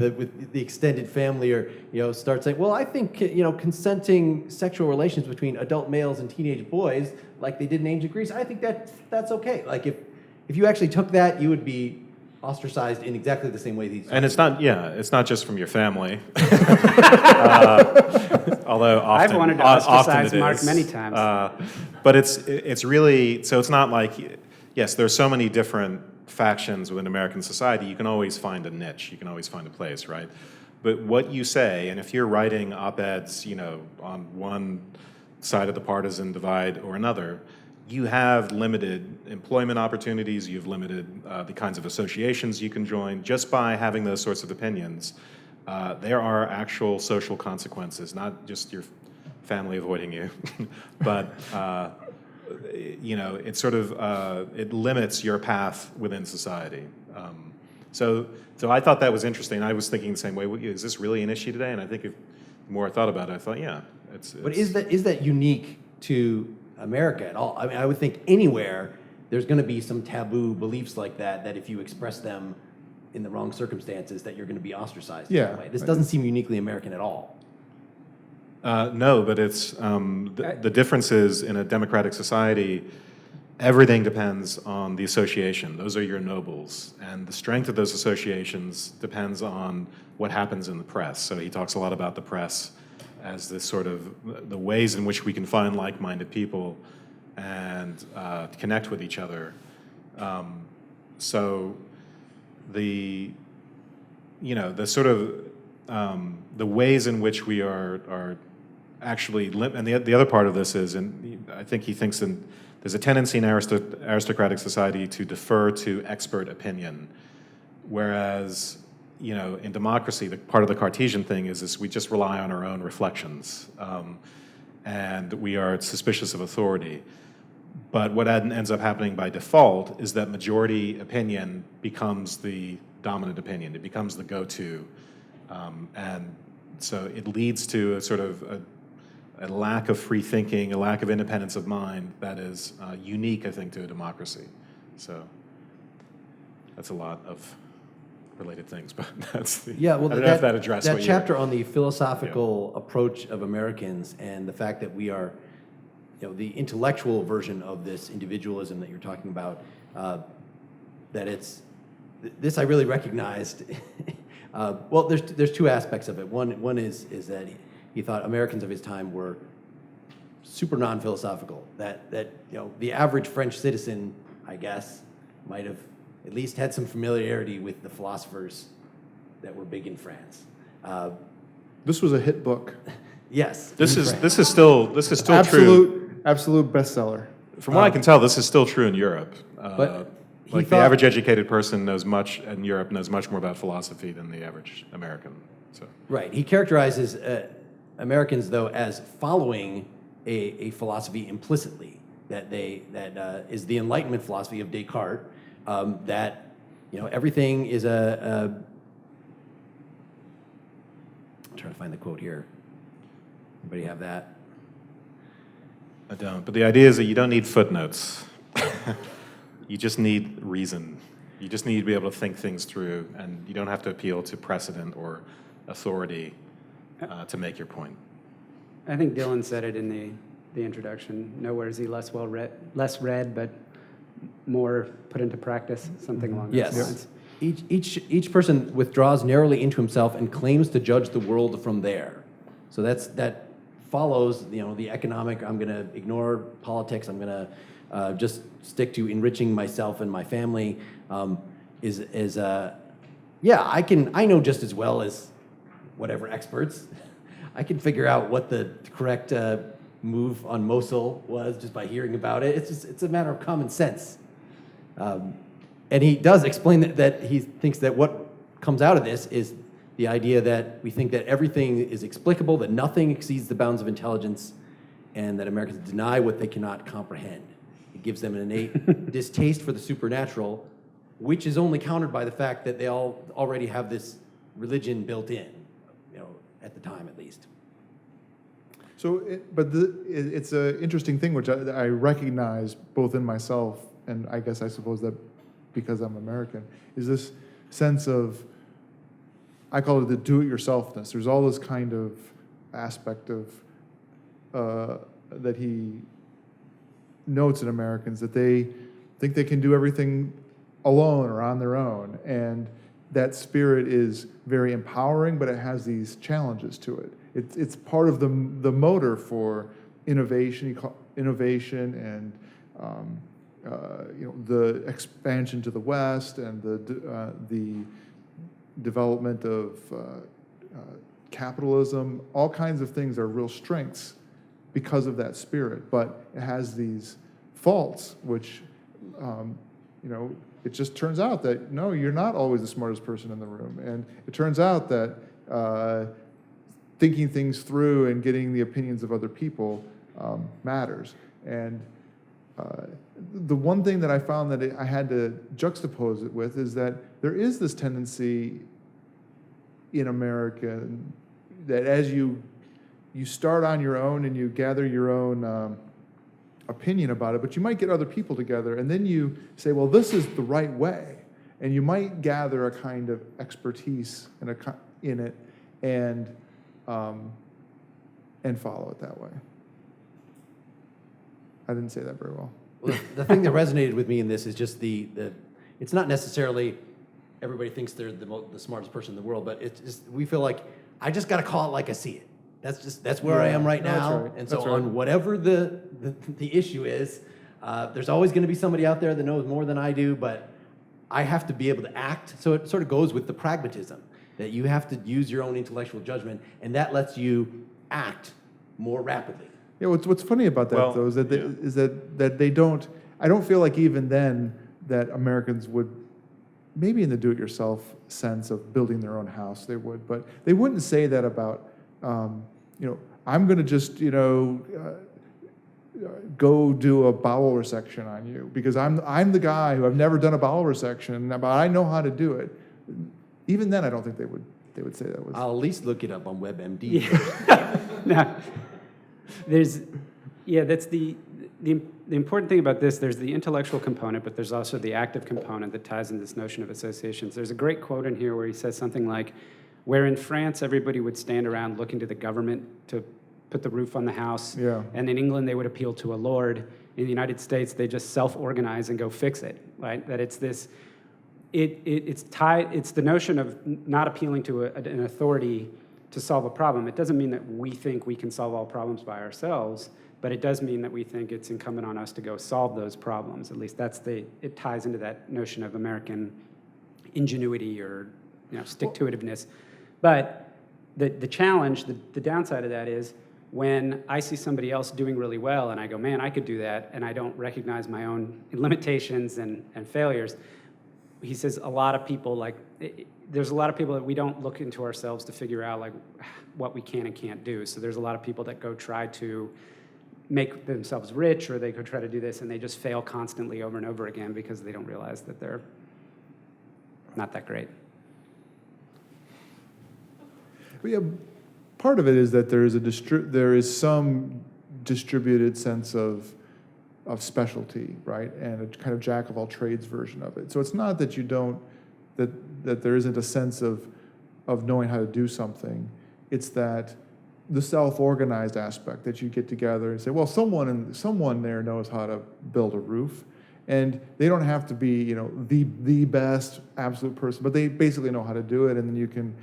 the extended family, or start saying, well, I think consenting sexual relations between adult males and teenage boys, like they did in ancient Greece, I think that's okay. Like if you actually took that, you would be ostracized in exactly the same way these. and it's not just from your family. Although often, I've wanted to often ostracize it Mark is. many times. But it's really, so it's not like, yes, there's so many different factions within American society. You can always find a niche. You can always find a place, right? But what you say, and if you're writing op-eds, on one side of the partisan divide or another, you have limited employment opportunities. You've limited the kinds of associations you can join just by having those sorts of opinions. There are actual social consequences, not just your family avoiding you, but it sort of it limits your path within society. So I thought that was interesting. I was thinking the same way. Is this really an issue today? And I think the more I thought about it, I thought, yeah, it's. But is that unique to America at all? I mean, I would think anywhere there's going to be some taboo beliefs like that if you express them in the wrong circumstances, that you're going to be ostracized in that way. This doesn't seem uniquely American at all. No, but it's the difference is in a democratic society, everything depends on the association. Those are your nobles, and the strength of those associations depends on what happens in the press. So he talks a lot about the press as this sort of the ways in which we can find like-minded people and connect with each other. So the sort of the ways in which we are actually, and the other part of this is, and I think he thinks there's a tendency in aristocratic society to defer to expert opinion, whereas in democracy, the part of the Cartesian thing is we just rely on our own reflections, and we are suspicious of authority. But what ends up happening by default is that majority opinion becomes the dominant opinion. It becomes the go-to, and so it leads to a sort of a lack of free thinking, a lack of independence of mind that is unique, I think, to a democracy. So that's a lot of related things, but that's the, Yeah, well, I don't know if that addressed that what chapter on the philosophical approach of Americans and the fact that we are, the intellectual version of this individualism that you're talking about, that it's, this I really recognized. Well, there's two aspects of it. One is that he thought Americans of his time were super non-philosophical. That the average French citizen, I guess, might have at least had some familiarity with the philosophers that were big in France. This was a hit book. Yes. This in is France. this is still true. Absolute bestseller. From what I can tell, this is still true in Europe. But he like the thought- average educated person knows much in Europe knows much more about philosophy than the average American. So Right. He characterizes Americans, though, as following a philosophy implicitly, that is the Enlightenment philosophy of Descartes, that everything is I'm trying to find the quote here. Anybody have that? I don't. But the idea is that you don't need footnotes. You just need reason. You just need to be able to think things through, and you don't have to appeal to precedent or authority to make your point. I think Dylan said it in the introduction. Nowhere is he less read, but more put into practice, something along those Yes. lines. Each person withdraws narrowly into himself and claims to judge the world from there. So that follows the economic. I'm going to ignore politics. I'm going to just stick to enriching myself and my family. I know just as well as whatever experts. I can figure out what the correct move on Mosul was just by hearing about it. It's a matter of common sense. And he does explain that he thinks that what comes out of this is the idea that we think that everything is explicable, that nothing exceeds the bounds of intelligence, and that Americans deny what they cannot comprehend. It gives them an innate distaste for the supernatural, which is only countered by the fact that they all already have this religion built in, at the time at least. So, it's an interesting thing, which I recognize both in myself, and I suppose that because I'm American, is this sense of, I call it the do-it-yourselfness. There's all this kind of aspect of, that he notes in Americans, that they think they can do everything alone or on their own, and that spirit is very empowering, but it has these challenges to it. It's part of the motor for innovation and the expansion to the West and the development of capitalism. All kinds of things are real strengths because of that spirit, but it has these faults, which it just turns out that no, you're not always the smartest person in the room, and it turns out that thinking things through and getting the opinions of other people matters. And the one thing that I found that I had to juxtapose it with is that there is this tendency in America that as you start on your own and you gather your own opinion about it, but you might get other people together and then you say, well, this is the right way. And you might gather a kind of expertise in it and follow it that way. I didn't say that very well. Well, the thing that resonated with me in this is just it's not necessarily everybody thinks they're the smartest person in the world, but it's just, we feel like I just got to call it like I see it. That's where I am right now. That's right. And so That's right. on whatever the the issue is there's always going to be somebody out there that knows more than I do, but I have to be able to act. So it sort of goes with the pragmatism, that you have to use your own intellectual judgment, and that lets you act more rapidly. Yeah, what's funny about that, Well, though, is that yeah. that they don't. I don't feel like even then that Americans would, maybe in the do-it-yourself sense of building their own house, they would, but they wouldn't say that about, I'm going to just, go do a bowel resection on you because I'm the guy who I've never done a bowel resection, but I know how to do it. Even then, I don't think they would say that was. I'll at least look it up on WebMD. No. That's the important thing about this. There's the intellectual component, but there's also the active component that ties in this notion of associations. There's a great quote in here where he says something like, where in France everybody would stand around looking to the government to put the roof on the house, Yeah. and in England they would appeal to a lord. In the United States they just self-organize and go fix it, right? That it's this, it's tied. It's the notion of not appealing to an authority to solve a problem. It doesn't mean that we think we can solve all problems by ourselves, but it does mean that we think it's incumbent on us to go solve those problems. At least it ties into that notion of American ingenuity or stick-to-itiveness. But the challenge, the downside of that is when I see somebody else doing really well and I go, man, I could do that, and I don't recognize my own limitations and failures. He says a lot of people, there's a lot of people that we don't look into ourselves to figure out what we can and can't do. So there's a lot of people that go try to make themselves rich, or they go try to do this, and they just fail constantly over and over again because they don't realize that they're not that great. But yeah, part of it is that there is some distributed sense of specialty, right, and a kind of jack of all trades version of it. So it's not that you don't that there isn't a sense of knowing how to do something. It's that the self-organized aspect that you get together and say, well, someone there knows how to build a roof, and they don't have to be the best absolute person, but they basically know how to do it, and then you can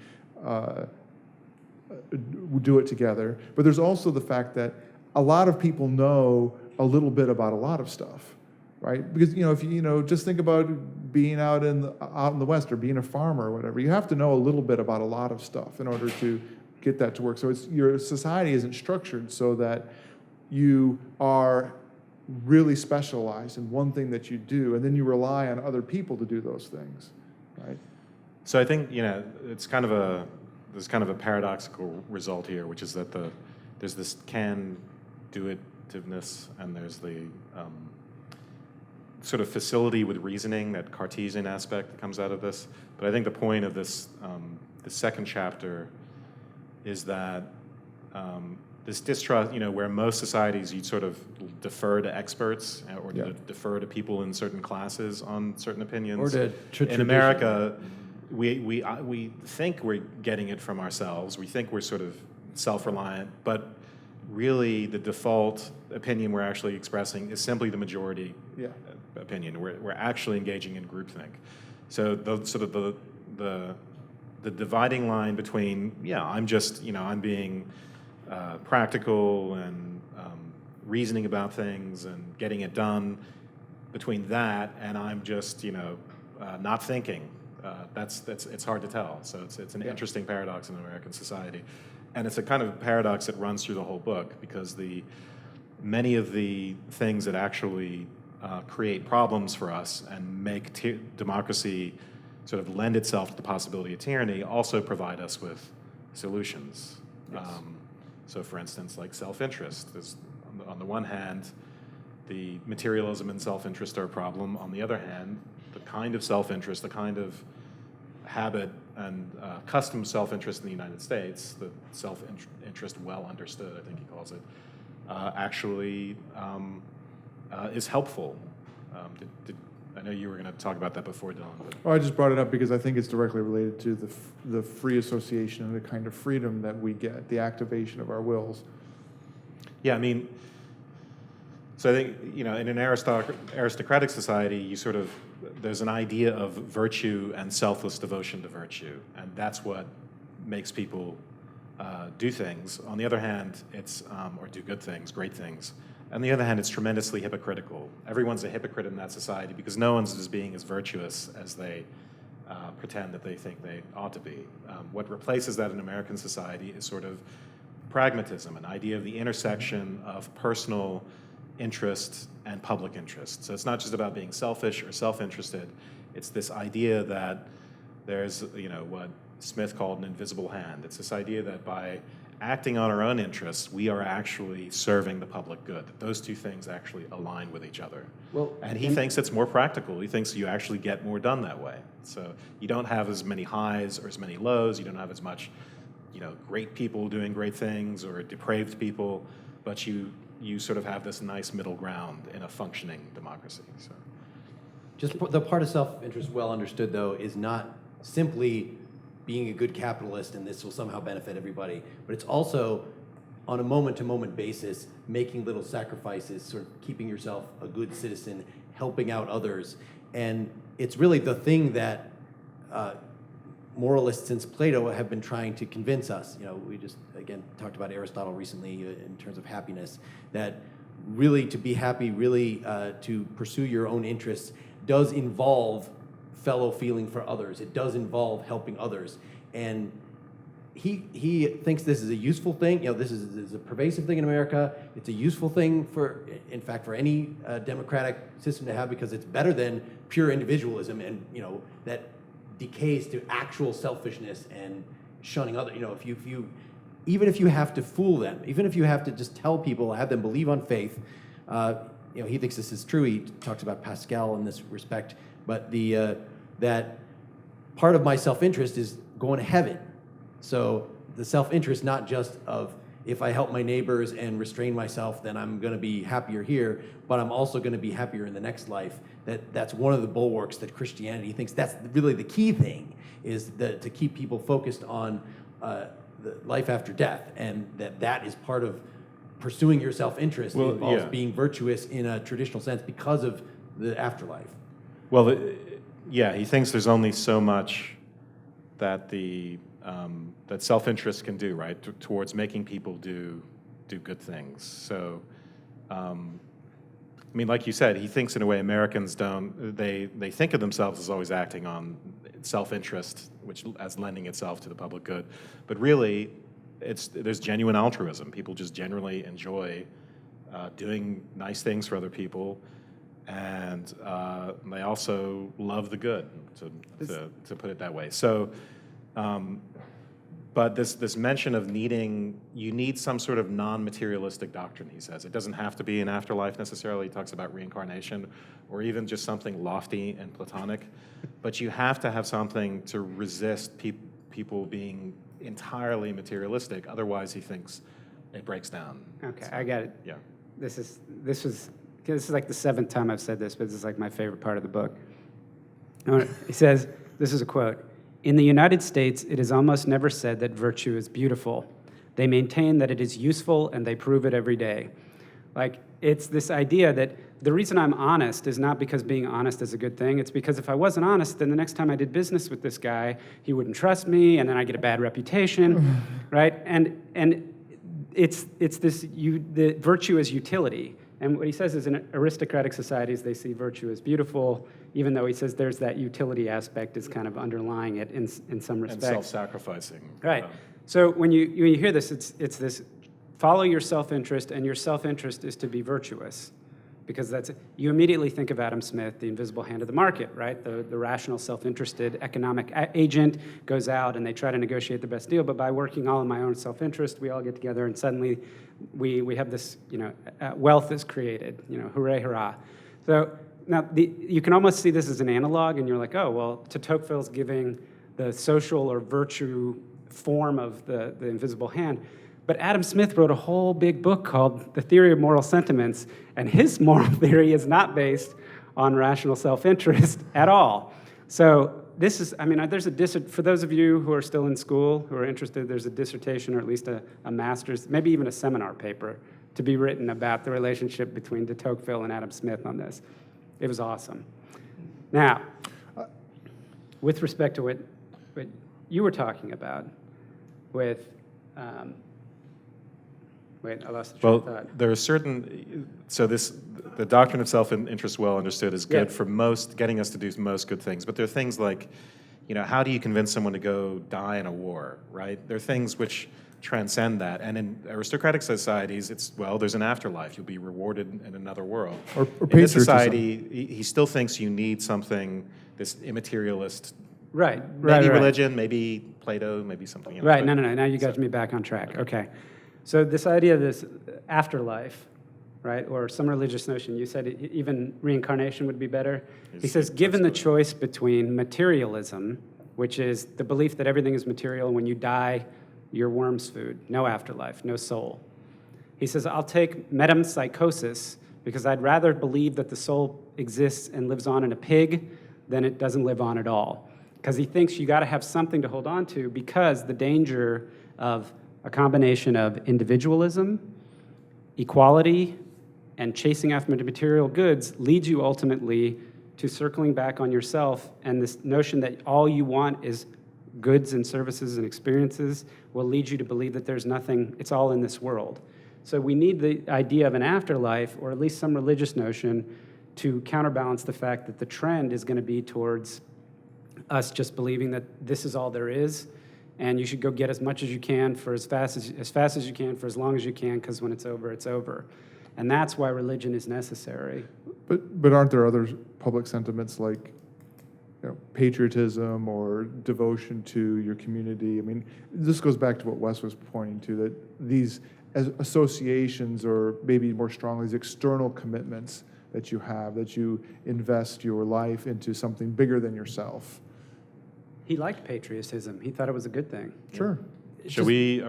do it together. But there's also the fact that a lot of people know a little bit about a lot of stuff, right? Because if you just think about being out in the West or being a farmer or whatever, you have to know a little bit about a lot of stuff in order to get that to work. So your society isn't structured so that you are really specialized in one thing that you do, and then you rely on other people to do those things, right? So I think there's kind of a paradoxical result here, which is that there's this can-do-itiveness, and there's the sort of facility with reasoning, that Cartesian aspect that comes out of this. But I think the point of this, the second chapter, is that this distrust, where most societies you'd sort of defer to experts or defer to people in certain classes on certain opinions. Or to tradition. In America, we think we're getting it from ourselves. We think we're sort of self-reliant, but really the default opinion we're actually expressing is simply the majority opinion. We're actually engaging in groupthink. So the dividing line between I'm just I'm being practical and reasoning about things and getting it done, between that and I'm just not thinking. It's hard to tell. So it's an interesting paradox in American society, and it's a kind of paradox that runs through the whole book, because many of the things that actually create problems for us and make democracy sort of lend itself to the possibility of tyranny also provide us with solutions. Yes. So for instance, like self-interest. On the one hand, the materialism and self-interest are a problem. On the other hand, the kind of self-interest, the kind of habit and custom self-interest in the United States, the self-interest well understood, I think he calls it, actually is helpful. I know you were going to talk about that before, Dylan. I just brought it up because I think it's directly related to the free association and the kind of freedom that we get, the activation of our wills. Yeah, I mean, so I think, in an aristocratic society, there's an idea of virtue and selfless devotion to virtue, and that's what makes people do things. On the other hand, or do good things, great things. On the other hand, it's tremendously hypocritical. Everyone's a hypocrite in that society because no one's as being as virtuous as they pretend that they think they ought to be. What replaces that in American society is sort of pragmatism, an idea of the intersection of personal interest and public interest. So it's not just about being selfish or self-interested. It's this idea that there's, what Smith called an invisible hand. It's this idea that by acting on our own interests, we are actually serving the public good. Those two things actually align with each other. And he thinks it's more practical. He thinks you actually get more done that way. So you don't have as many highs or as many lows. You don't have as much, great people doing great things or depraved people, but you sort of have this nice middle ground in a functioning democracy. So. Just the part of self-interest, well understood, though, is not simply being a good capitalist and this will somehow benefit everybody, but it's also on a moment-to-moment basis, making little sacrifices, sort of keeping yourself a good citizen, helping out others. And it's really the thing that moralists since Plato have been trying to convince us. We just, again, talked about Aristotle recently in terms of happiness, that really to be happy, really to pursue your own interests does involve fellow feeling for others. It does involve helping others. And he thinks this is a useful thing. This is a pervasive thing in America. It's a useful thing for any democratic system to have because it's better than pure individualism and, that decays to actual selfishness and shunning other. Even if you have to fool them, even if you have to just tell people, have them believe on faith, he thinks this is true. He talks about Pascal in this respect, but that part of my self-interest is going to heaven. So the self-interest, not just of if I help my neighbors and restrain myself, then I'm going to be happier here, but I'm also going to be happier in the next life. That's one of the bulwarks that Christianity thinks that's really the key thing, is to keep people focused on the life after death, and that is part of pursuing your self-interest. It involves being virtuous in a traditional sense because of the afterlife. Well, he thinks there's only so much that that self-interest can do, right, towards making people do good things. So, like you said, he thinks in a way Americans don't. They think of themselves as always acting on self-interest, which as lending itself to the public good, but really, there's genuine altruism. People just generally enjoy doing nice things for other people. And they also love the good, to put it that way. So, but this mention of you need some sort of non-materialistic doctrine, he says. It doesn't have to be an afterlife necessarily. He talks about reincarnation or even just something lofty and platonic. But you have to have something to resist people being entirely materialistic. Otherwise, he thinks it breaks down. Okay, I got it. Yeah. This is like the 7th time I've said this, but this is like my favorite part of the book. He says, this is a quote, "In the United States, it is almost never said that virtue is beautiful. They maintain that it is useful, and they prove it every day." Like, it's this idea that the reason I'm honest is not because being honest is a good thing. It's because if I wasn't honest, then the next time I did business with this guy, he wouldn't trust me, and then I get a bad reputation, right? And it's the virtue as utility. And what he says is in aristocratic societies, they see virtue as beautiful, even though he says there's that utility aspect is kind of underlying it in some respects. And self-sacrificing. Right. So when you hear this, it's this, follow your self-interest, and your self-interest is to be virtuous. Because you immediately think of Adam Smith, the invisible hand of the market, right? The rational, self-interested economic agent goes out and they try to negotiate the best deal, but by working all in my own self-interest, we all get together and suddenly we have this, wealth is created, hooray, hurrah. So now you can almost see this as an analog, and you're like, oh, well, Tocqueville's giving the social or virtue form of the invisible hand. But Adam Smith wrote a whole big book called The Theory of Moral Sentiments, and his moral theory is not based on rational self-interest at all. So this is, there's for those of you who are still in school, who are interested, there's a dissertation or at least a master's, maybe even a seminar paper to be written about the relationship between de Tocqueville and Adam Smith on this. It was awesome. Now, with respect to what you were talking about with Wait, I lost the train of Well, thought. there are certain, so the doctrine of self-interest well understood is good Yeah. for getting us to do most good things. But there are things like, how do you convince someone to go die in a war, right? There are things which transcend that. And in aristocratic societies, there's an afterlife. You'll be rewarded in another world. Or In this patriotism. society, he still thinks you need something, this immaterialist, Right. maybe religion, maybe Plato, maybe something else. Right, no. Now you got me back on track. Okay. So this idea of this afterlife, right, or some religious notion, you said even reincarnation would be better. He says, given the choice between materialism, which is the belief that everything is material, when you die, you're worm's food, no afterlife, no soul. He says, I'll take metempsychosis because I'd rather believe that the soul exists and lives on in a pig than it doesn't live on at all. Because he thinks you got to have something to hold on to, because the danger of a combination of individualism, equality, and chasing after material goods leads you ultimately to circling back on yourself, and this notion that all you want is goods and services and experiences will lead you to believe that there's nothing, it's all in this world. So we need the idea of an afterlife, or at least some religious notion, to counterbalance the fact that the trend is going to be towards us just believing that this is all there is, and you should go get as much as you can for as fast as you can for as long as you can, because when it's over, it's over. And that's why religion is necessary. But aren't there other public sentiments like patriotism or devotion to your community? I mean, this goes back to what Wes was pointing to, that these associations, or maybe more strongly, these external commitments that you have, that you invest your life into something bigger than yourself. He liked patriotism. He thought it was a good thing. Sure. Should we?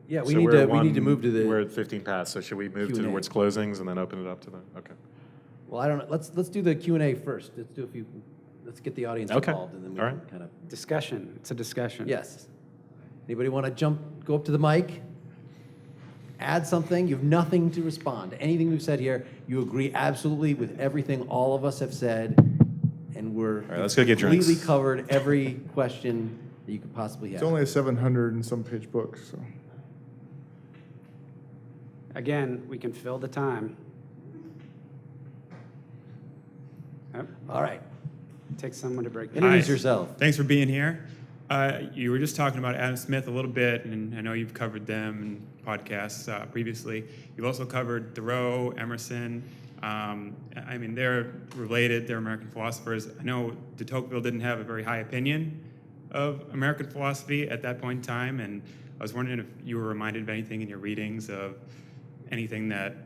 Yeah, we so need we're to move to the We're at 15 past, so should we move Q&A. towards closings and then open it up to the? Okay. Well, I don't know. Let's do the Q&A first. Let's get the audience Okay. involved, and then we All can right. kind of. Discussion. It's a discussion. Yes. Anybody want to go up to the mic, add something? You have nothing to respond to anything we've said here. You agree absolutely with everything all of us have said, and we're All right, let's go get drinks. completely covered every question that you could possibly have. It's only a 700 and some page book, so. Again, we can fill the time. Yep. All right. Take someone to break. Introduce Hi. yourself. Thanks for being here. You were just talking about Adam Smith a little bit, and I know you've covered them in podcasts previously. You've also covered Thoreau, Emerson. I mean, they're related. They're American philosophers. I know de Tocqueville didn't have a very high opinion of American philosophy at that point in time, and I was wondering if you were reminded of anything in your readings of anything that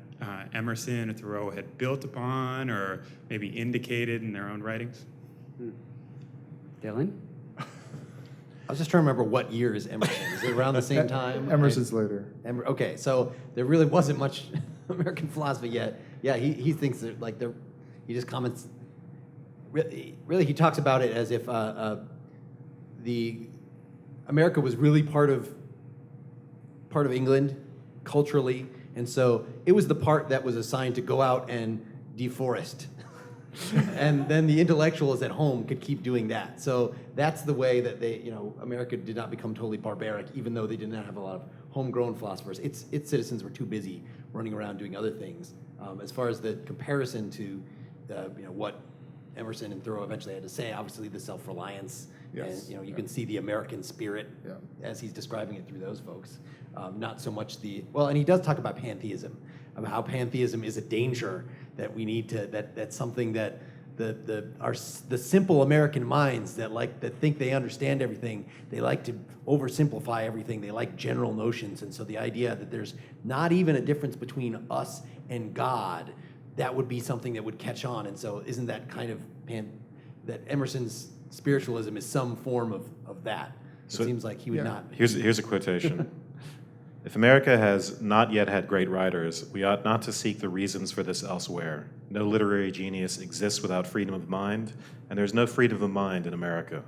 Emerson or Thoreau had built upon, or maybe indicated in their own writings. Dylan? I was just trying to remember what year is Emerson. Is it around the same time? Emerson's later. Okay, so there really wasn't much American philosophy yet. Yeah, he thinks that he just comments. Really, he talks about it as if the America was really part of England culturally, and so it was the part that was assigned to go out and deforest. And then the intellectuals at home could keep doing that. So that's the way that America did not become totally barbaric, even though they did not have a lot of homegrown philosophers. Its citizens were too busy running around doing other things. As far as the comparison to, what Emerson and Thoreau eventually had to say, obviously the self-reliance, Yes. and you can see the American spirit Yeah. as he's describing it through those folks. Not so much and he does talk about pantheism, about how pantheism is a danger that we need to, that's something that the simple American minds that think they understand everything, they like to oversimplify everything. They like general notions, and so the idea that there's not even a difference between us and God, that would be something that would catch on. And so isn't that kind of that Emerson's spiritualism is some form of that? So- It seems like he would Yeah. not. Here's a quotation. If America has not yet had great writers, we ought not to seek the reasons for this elsewhere. No literary genius exists without freedom of mind, and there's no freedom of mind in America.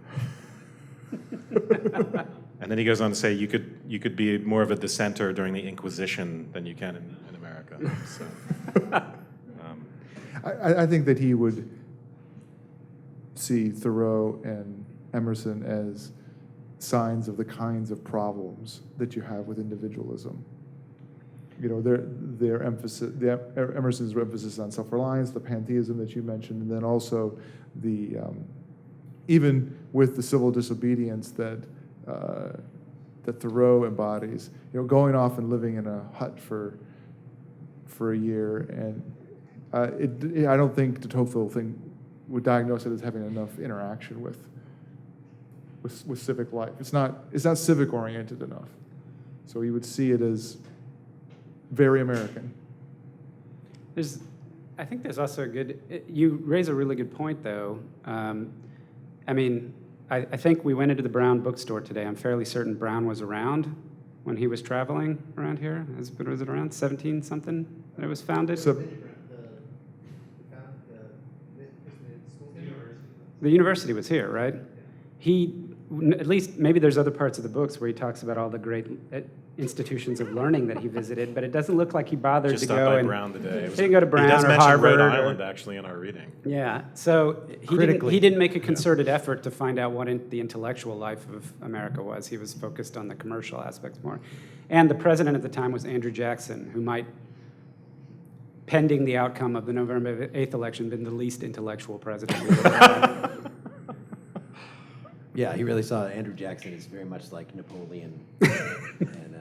And then he goes on to say you could be more of a dissenter during the Inquisition than you can in America. So, I think that he would see Thoreau and Emerson as signs of the kinds of problems that you have with individualism. their emphasis, Emerson's emphasis on self-reliance, the pantheism that you mentioned, and then also the even with the civil disobedience that Thoreau embodies, going off and living in a hut for a year, and I don't think the Tocqueville thing would diagnose it as having enough interaction with civic life. It's not civic oriented enough, so he would see it as very American. I think there's also you raise a really good point, though. I think we went into the Brown bookstore today. I'm fairly certain Brown was around when he was traveling around here. Was it around 17-something that it was founded? The university was here, right? At least maybe there's other parts of the books where he talks about all the great institutions of learning that he visited, but it doesn't look like he bothered Just to stopped go. by And Brown today. he didn't go to Brown He does or mention Harvard. Rhode Island, actually, in our reading. Yeah, so he didn't make a concerted effort to find out what the intellectual life of America was. He was focused on the commercial aspects more. And the president at the time was Andrew Jackson, who might, pending the outcome of the November 8th election, been the least intellectual president we've ever had. Yeah, he really saw Andrew Jackson as very much like Napoleon. And,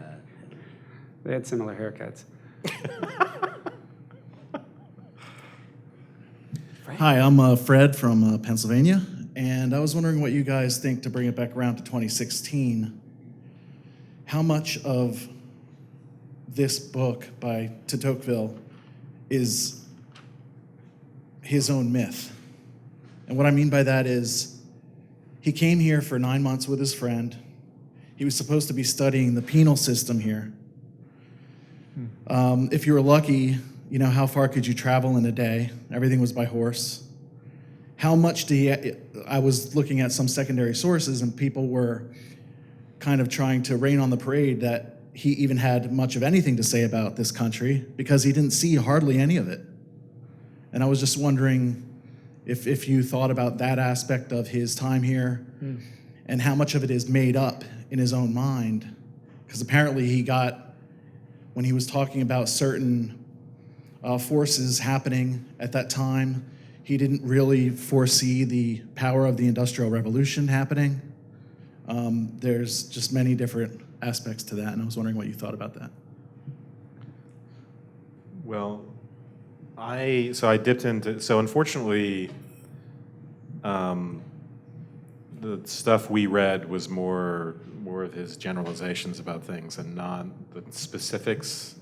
They had similar haircuts. Hi, I'm Fred from Pennsylvania, and I was wondering what you guys think, to bring it back around to 2016, how much of this book by Tocqueville is his own myth. And what I mean by that is, he came here for 9 months with his friend. He was supposed to be studying the penal system here. If you were lucky, how far could you travel in a day? Everything was by horse. How much I was looking at some secondary sources, and people were kind of trying to rain on the parade that he even had much of anything to say about this country, because he didn't see hardly any of it. And I was just wondering if you thought about that aspect of his time here, and how much of it is made up in his own mind. Because apparently when he was talking about certain forces happening at that time, he didn't really foresee the power of the Industrial Revolution happening. There's just many different aspects to that, and I was wondering what you thought about that. Well, I dipped into, so unfortunately, the stuff we read was more of his generalizations about things and not the specifics.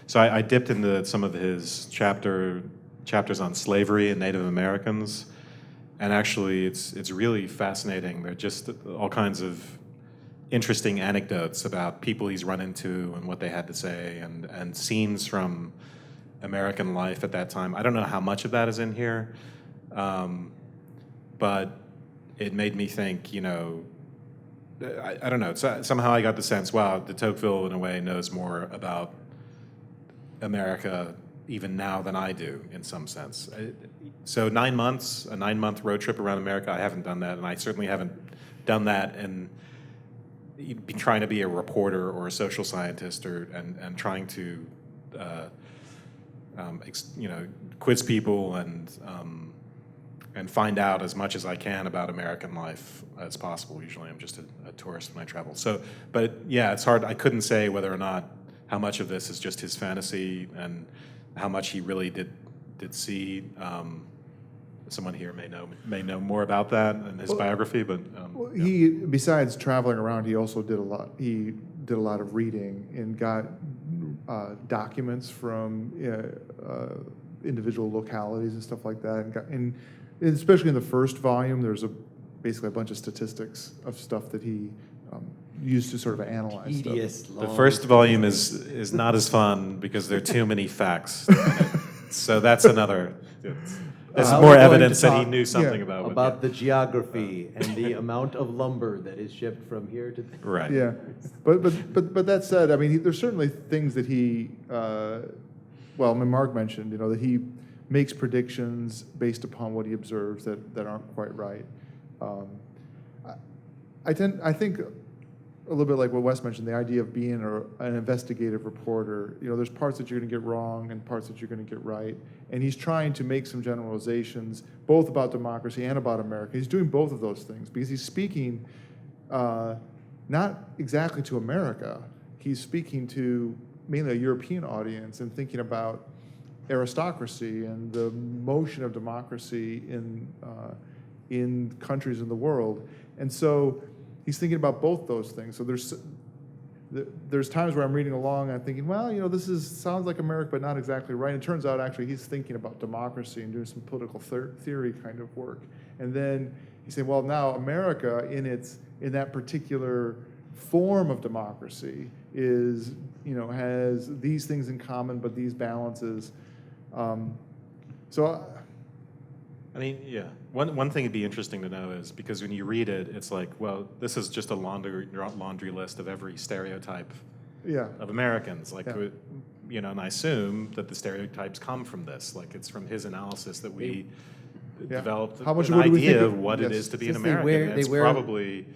So I dipped into some of his chapters on slavery and Native Americans, and actually it's really fascinating. They're just all kinds of interesting anecdotes about people he's run into and what they had to say, and scenes from American life at that time. I don't know how much of that is in here, but it made me think, I don't know, somehow I got the sense, wow, de Tocqueville in a way knows more about America even now than I do, in some sense. So 9 months, a 9-month road trip around America, I haven't done that, and I certainly haven't done that and be trying to be a reporter or a social scientist and trying to quiz people and find out as much as I can about American life as possible. Usually I'm just a tourist when I travel. But yeah, it's hard. I couldn't say whether or not how much of this is just his fantasy and how much he really did see. Someone here may know more about that in his biography, but He, besides traveling around, he also did a lot. He did a lot of reading and got documents from individual localities and stuff like that, and especially in the first volume, there's basically a bunch of statistics of stuff that he used to sort of analyze stuff. tedious, the long. first volume is not as fun because there are too many facts. So that's another. It's We're more going evidence to that he talk knew something about. the geography and the amount of lumber that is shipped from here to there. Right. Yeah, but that said, there's certainly things that he, Mark mentioned, that he makes predictions based upon what he observes that aren't quite right. I think little bit like what Wes mentioned, the idea of being an investigative reporter. There's parts that you're going to get wrong and parts that you're going to get right. And he's trying to make some generalizations, both about democracy and about America. He's doing both of those things because he's speaking not exactly to America. He's speaking to mainly a European audience and thinking about aristocracy and the motion of democracy in countries in the world. And so he's thinking about both those things. So there's times where I'm reading along and I'm thinking, well, this sounds like America, but not exactly right. And it turns out actually he's thinking about democracy and doing some political theory kind of work. And then he's saying, well, now America in that particular form of democracy is, has these things in common, but these balances. I mean, yeah. One thing it'd be interesting to know is, because when you read it, it's like, well, this is just a laundry list of every stereotype of Americans. Like, Yeah. And I assume that the stereotypes come from this. Like, it's from his analysis that we developed How much an what do we idea think of what it yes. is to be an Since they American. wear- And they it's wear- probably,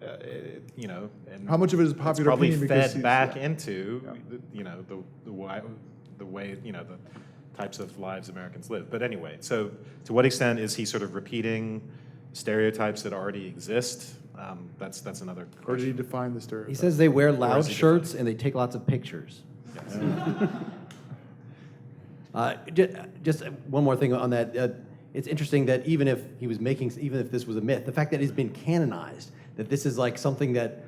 and How much of it is it's popular probably opinion because fed he's- back yeah. into, the way, the types of lives Americans live. But anyway, so to what extent is he sort of repeating stereotypes that already exist? That's another question. Or did he define the stereotype? He says they wear Or loud is he shirts defining? and they take lots of pictures. Just one more thing on that. It's interesting that even if this was a myth, the fact that it's been canonized, that this is like something that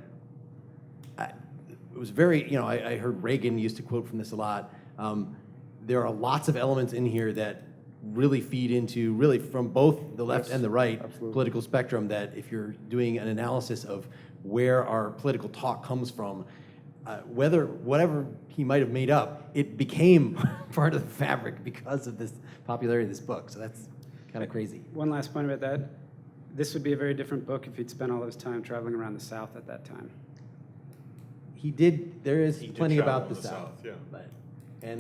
it was very, I heard Reagan used to quote from this a lot. There are lots of elements in here that really feed into, really from both the left and the right absolutely. political spectrum, that if you're doing an analysis of where our political talk comes from, whatever he might have made up, it became part of the fabric because of this popularity of this book. So that's kind of crazy. One last point about that. This would be a very different book if he'd spent all his time traveling around the South at that time. He did. There is He did plenty travel about in the the South. South, yeah.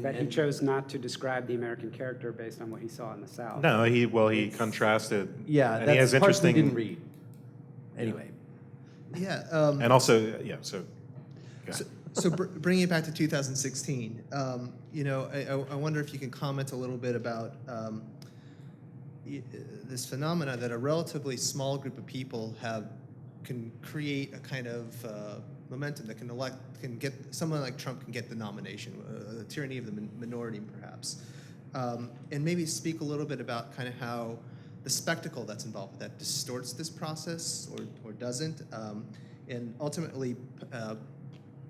But he chose not to describe the American character based on what he saw in the South. No, he contrasted. Yeah, and he has that's parts we interesting. didn't read. Anyway, Yeah. And also, yeah. So. go ahead. So bringing it back to 2016, I wonder if you can comment a little bit about this phenomena that a relatively small group of people can create a kind of momentum that can get someone like Trump can get the nomination, the tyranny of the minority, perhaps, and maybe speak a little bit about kind of how the spectacle that's involved with that distorts this process or doesn't, and ultimately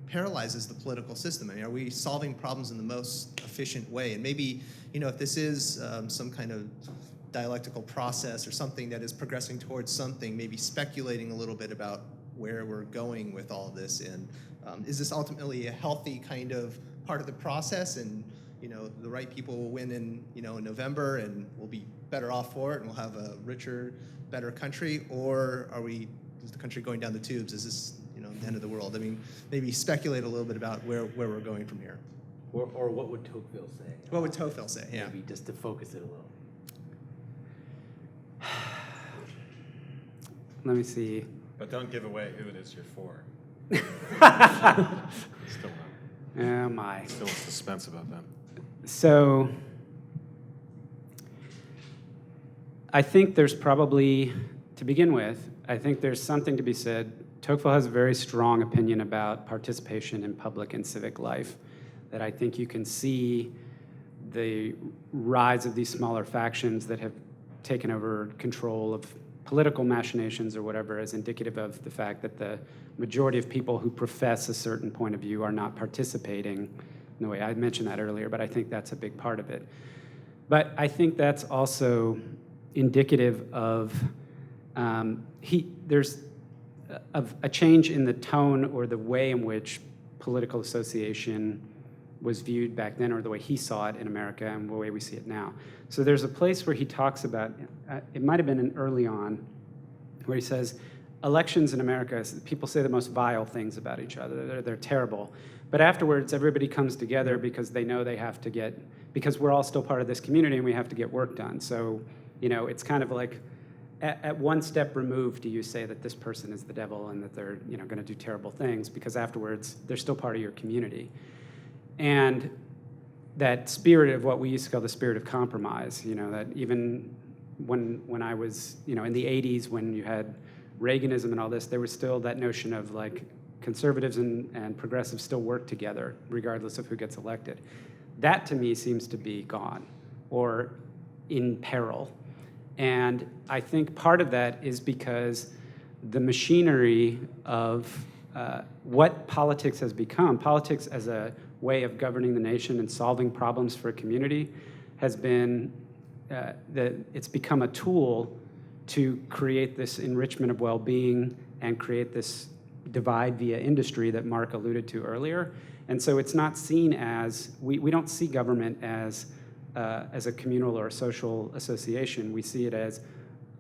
paralyzes the political system. I mean, are we solving problems in the most efficient way? And maybe, if this is some kind of dialectical process or something that is progressing towards something, maybe speculating a little bit about where we're going with all of this. And is this ultimately a healthy kind of part of the process? And, the right people will win in November and we'll be better off for it and we'll have a richer, better country? Or is the country going down the tubes? Is this, the end of the world? I mean, maybe speculate a little bit about where we're going from here. or what would Tocqueville say? What would Tocqueville say? Yeah. Maybe just to focus it a little. Let me see. But don't give away who it is you're for. Still, Oh, my. still in suspense about that. So I think there's probably, to begin with, I think there's something to be said. Tocqueville has a very strong opinion about participation in public and civic life, that I think you can see the rise of these smaller factions that have taken over control of political machinations or whatever as indicative of the fact that the majority of people who profess a certain point of view are not participating in the way I mentioned that earlier, but I think that's a big part of it. But I think that's also indicative of there's a change in the tone or the way in which political association was viewed back then, or the way he saw it in America and the way we see it now. So there's a place where he talks about, it might have been early on, where he says, elections in America, people say the most vile things about each other. They're terrible. But afterwards, everybody comes together because they know they have to because we're all still part of this community and we have to get work done. So, it's kind of like at one step removed do you say that this person is the devil and that they're going to do terrible things, because afterwards they're still part of your community. And that spirit of what we used to call the spirit of compromise, that even when I was in the 80s, when you had Reaganism and all this, there was still that notion of like conservatives and progressives still work together regardless of who gets elected. That to me seems to be gone or in peril. And I think part of that is because the machinery of what politics has become, politics as a way of governing the nation and solving problems for a community, has been, it's become a tool to create this enrichment of well-being and create this divide via industry that Mark alluded to earlier. And so it's not seen as, we don't see government as a communal or a social association. We see it as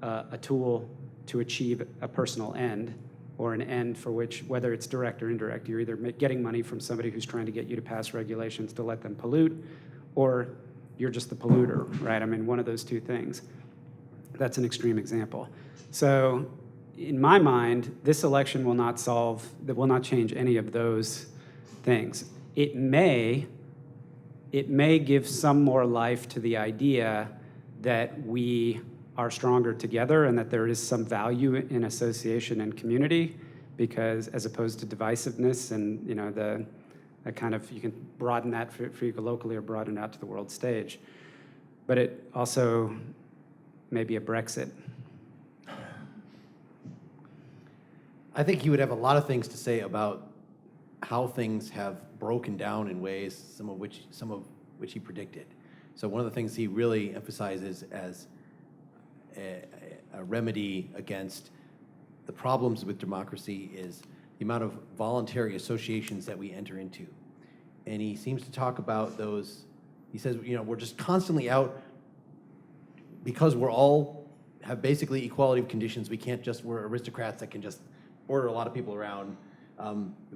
a tool to achieve a personal end, or an end for which, whether it's direct or indirect, you're either getting money from somebody who's trying to get you to pass regulations to let them pollute, or you're just the polluter, right? I mean, one of those two things. That's an extreme example. So in my mind, this election will not change any of those things. It may give some more life to the idea that we are stronger together and that there is some value in association and community, because as opposed to divisiveness and the kind of, you can broaden that for you locally or broaden it out to the world stage. But it also may be a Brexit. I think he would have a lot of things to say about how things have broken down in ways, some of which he predicted. So one of the things he really emphasizes as a remedy against the problems with democracy is the amount of voluntary associations that we enter into. And he seems to talk about those. He says, we're just constantly out because we're all have basically equality of conditions. We're aristocrats that can just order a lot of people around.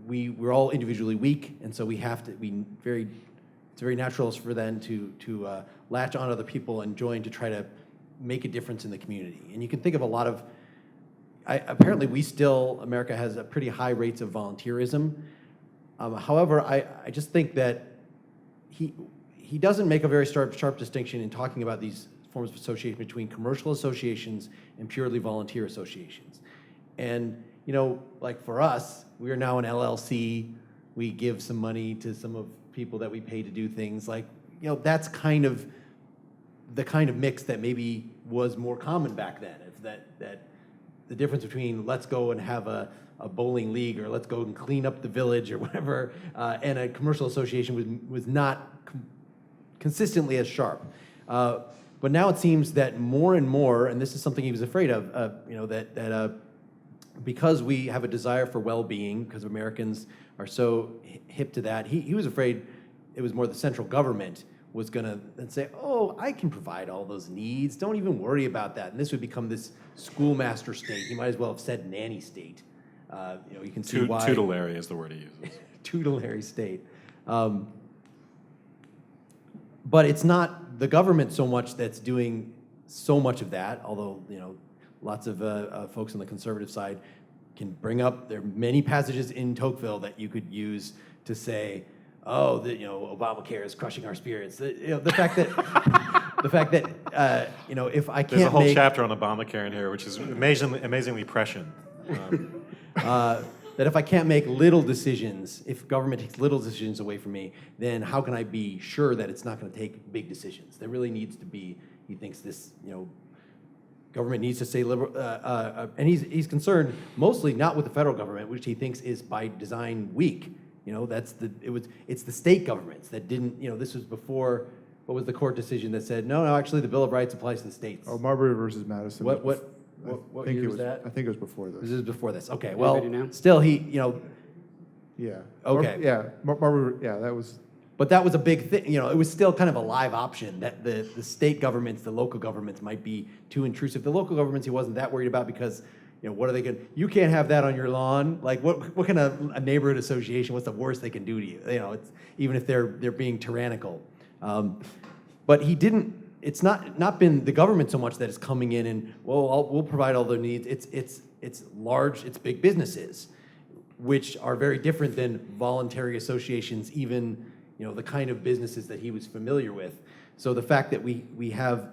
We're all individually weak, and so we have to. It's very natural for them to latch on other people and join to try to make a difference in the community. And you can think of a lot of. Apparently, America has a pretty high rates of volunteerism. However, I just think that he doesn't make a very sharp distinction in talking about these forms of association between commercial associations and purely volunteer associations. And like for us, we are now an LLC. We give some money to some of people that we pay to do things. Like, that's kind of the kind of mix that maybe was more common back then. It's that the difference between let's go and have a bowling league, or let's go and clean up the village or whatever, and a commercial association was not consistently as sharp. But now it seems that more and more, and this is something he was afraid of, that because we have a desire for well-being, because Americans are so hip to that, he was afraid it was more the central government was going to say, oh, I can provide all those needs. Don't even worry about that. And this would become this schoolmaster state. He might as well have said nanny state. You can see why. Tutelary is the word he uses. Tutelary state. But it's not the government so much that's doing so much of that, although, lots of folks on the conservative side can bring up, there are many passages in Tocqueville that you could use to say, oh, Obamacare is crushing our spirits. The fact that, if I can't There's a whole chapter on Obamacare in here, which is amazingly prescient. That if I can't make little decisions, if government takes little decisions away from me, then how can I be sure that it's not going to take big decisions? There really needs to be, he thinks this, government needs to stay liberal, and he's concerned mostly not with the federal government, which he thinks is by design weak. It's the state governments that didn't, this was before, what was the court decision that said, no, actually the Bill of Rights applies to the states. Oh, Marbury versus Madison. What year was that? I think it was before this. This is before this. Okay, Anybody know? Still Yeah. Okay. Marbury, that was. But that was a big thing. It was still kind of a live option that the state governments, the local governments might be too intrusive. The local governments he wasn't that worried about because, what are they going to, you can't have that on your lawn. Like what kind of a neighborhood association, what's the worst they can do to you? It's, even if they're being tyrannical. But he didn't, it's not been the government so much that is coming in and, well, we'll provide all their needs. It's large, it's big businesses, which are very different than voluntary associations, even, you know, the kind of businesses that he was familiar with. So the fact that we have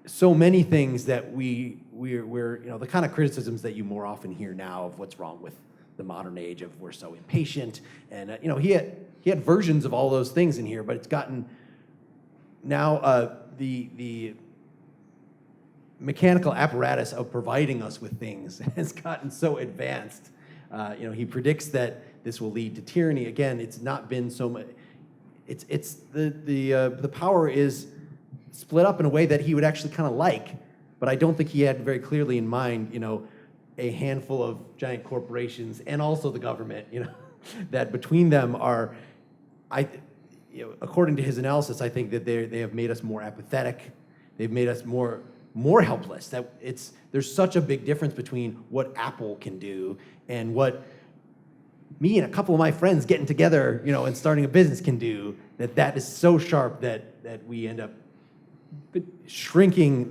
so many things that we're you know, the kind of criticisms that you more often hear now of what's wrong with the modern age of we're so impatient, and you know, he had versions of all those things in here, but it's gotten now the mechanical apparatus of providing us with things has gotten so advanced. You know, he predicts that this will lead to tyranny. Again, it's not been so much. It's the power is split up in a way that he would actually kind of like, but I don't think he had very clearly in mind, you know, a handful of giant corporations and also the government, you know, that between them are, you know, according to his analysis, I think that they have made us more apathetic. They've made us more helpless. That there's such a big difference between what Apple can do and what me and a couple of my friends getting together, you know, and starting a business can do. That is so sharp that we end up shrinking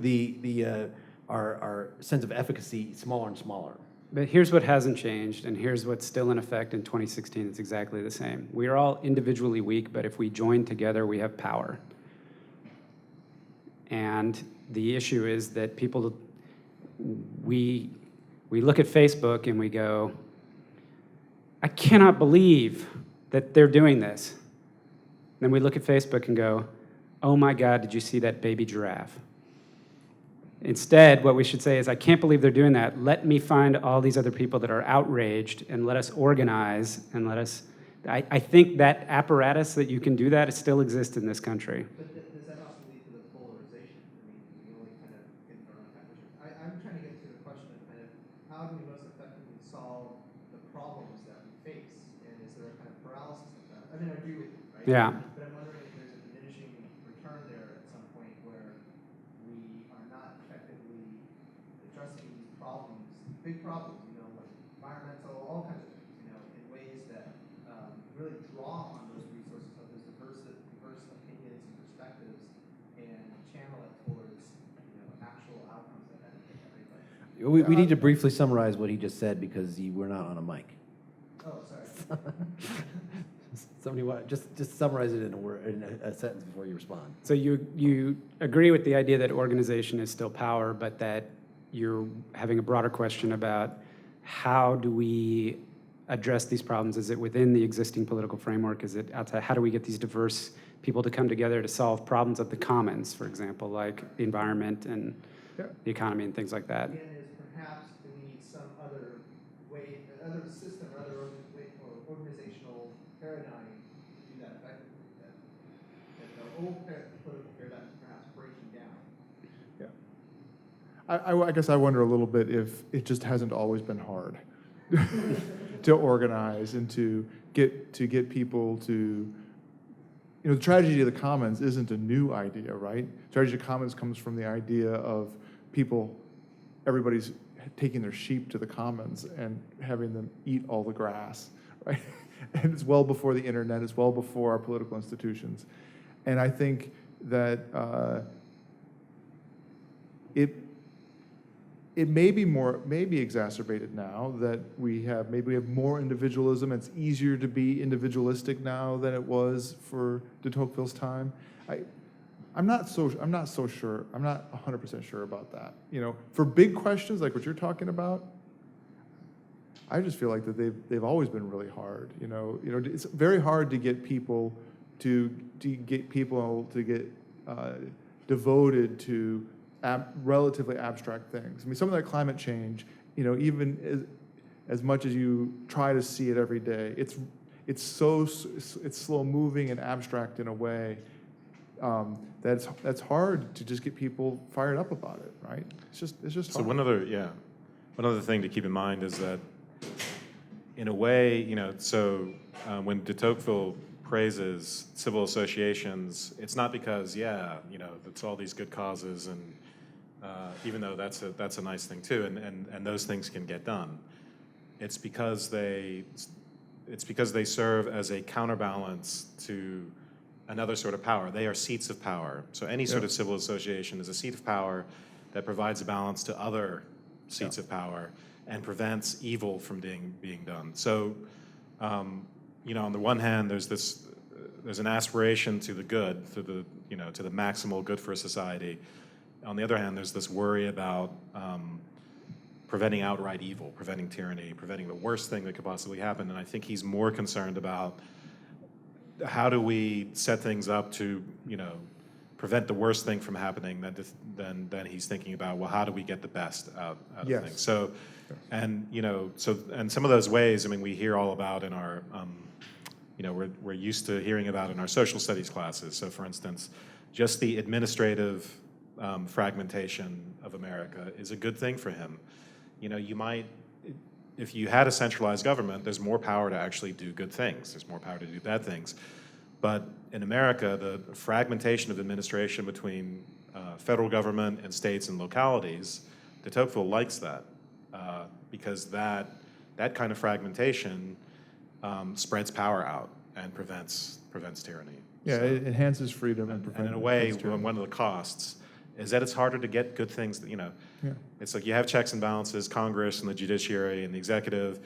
our sense of efficacy smaller and smaller. But here's what hasn't changed, and here's what's still in effect in 2016. It's exactly the same. We are all individually weak, but if we join together, we have power. And the issue is that people, we look at Facebook and we go, I cannot believe that they're doing this. Then we look at Facebook and go, oh my God, did you see that baby giraffe? Instead, what we should say is, I can't believe they're doing that. Let me find all these other people that are outraged and let us organize and let us, I think that apparatus that you can do that, it still exists in this country. But does that also lead to the polarization? I mean, we only kind of get in our own competition. I'm trying to get to the question of kind of how do we most effectively solve the problems that we face? And is there a kind of paralysis of that? I mean, I agree with you, right? Yeah. But I'm wondering if there's a diminishing return there at some point where we are not effectively addressing these problems, big problems, you know, like environmental, all kinds of things, you know, in ways that really draw on those resources of those diverse opinions and perspectives and channel it towards, you know, actual outcomes that benefit everybody. We need to briefly summarize what he just said because we're not on a mic. Oh, sorry. Somebody just summarize it in a word, in a sentence before you respond. So you agree with the idea that organization is still power, but that you're having a broader question about how do we address these problems? Is it within the existing political framework? Is it outside? How do we get these diverse people to come together to solve problems of the commons, for example, like the environment and the economy and things like that? Again, is perhaps do we need some other way, other system, or other way, or organizational paradigm to do that effectively? That the old political paradigm is perhaps breaking down. I guess I wonder a little bit if it just hasn't always been hard to organize and to get people to, you know, the tragedy of the commons isn't a new idea, right? Tragedy of the commons comes from the idea of people, everybody's taking their sheep to the commons and having them eat all the grass, right? And it's well before the internet, it's well before our political institutions. And I think that it may be exacerbated now that maybe we have more individualism. It's easier to be individualistic now than it was for de Tocqueville's time. I'm not so sure. I'm not 100% sure about that. You know, for big questions like what you're talking about, I just feel like that they've always been really hard. You know, it's very hard to get people to get devoted to relatively abstract things. I mean, some of that climate change, you know, even as much as you try to see it every day, it's slow moving and abstract in a way that's hard to just get people fired up about it, right? It's just hard. So one other thing to keep in mind is that, in a way, you know, so when de Tocqueville praises civil associations, it's not because, you know, it's all these good causes, and even though that's a nice thing too, and those things can get done. It's because they serve as a counterbalance to another sort of power. They are seats of power. So any sort of civil association is a seat of power that provides a balance to other seats of power and prevents evil from being done. So, on the one hand, there's an aspiration to the good, to the maximal good for a society. On the other hand, there's this worry about preventing outright evil, preventing tyranny, preventing the worst thing that could possibly happen. And I think he's more concerned about how do we set things up to, prevent the worst thing from happening than he's thinking about, well, how do we get the best out of things? So, and some of those ways, we hear all about in our, we're used to hearing about in our social studies classes. So, for instance, just the administrative fragmentation of America is a good thing for him. You might, if you had a centralized government, there's more power to actually do good things. There's more power to do bad things. But in America, the fragmentation of administration between federal government and states and localities, de Tocqueville likes that because that kind of fragmentation spreads power out and prevents tyranny. Yeah, So, it enhances freedom and and prevents. in a way, one of the costs is that it's harder to get good things. It's like you have checks and balances, Congress and the judiciary and the executive,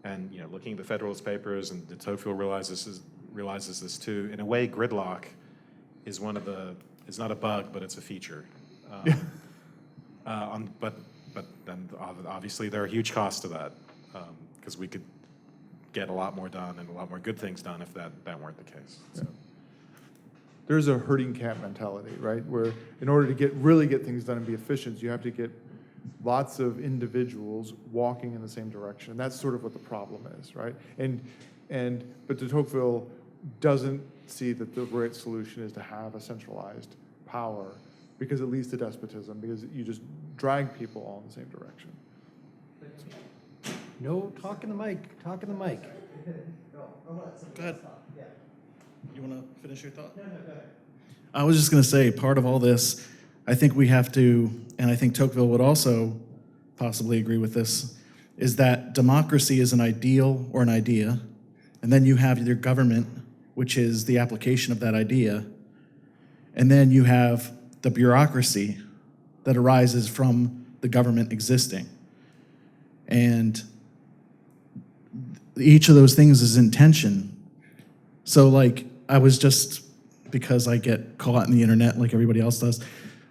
and looking at the Federalist Papers, and de Tocqueville realizes this too. In a way, gridlock is is not a bug, but it's a feature. But then obviously there are huge costs to that because we could get a lot more done and a lot more good things done if that weren't the case. So. There's a herding cat mentality, right? Where in order to really get things done and be efficient, you have to get lots of individuals walking in the same direction. And that's sort of what the problem is, right? But de Tocqueville doesn't see that the right solution is to have a centralized power because it leads to despotism, because you just drag people all in the same direction. No, talk in the mic. Talk in the mic. Go ahead. You want to finish your thought? No, go ahead. I was just going to say, part of all this, I think we have to, and I think Tocqueville would also possibly agree with this, is that democracy is an ideal or an idea, and then you have your government, which is the application of that idea, and then you have the bureaucracy that arises from the government existing. And each of those things is in tension. So, I was just, because I get caught in the internet like everybody else does,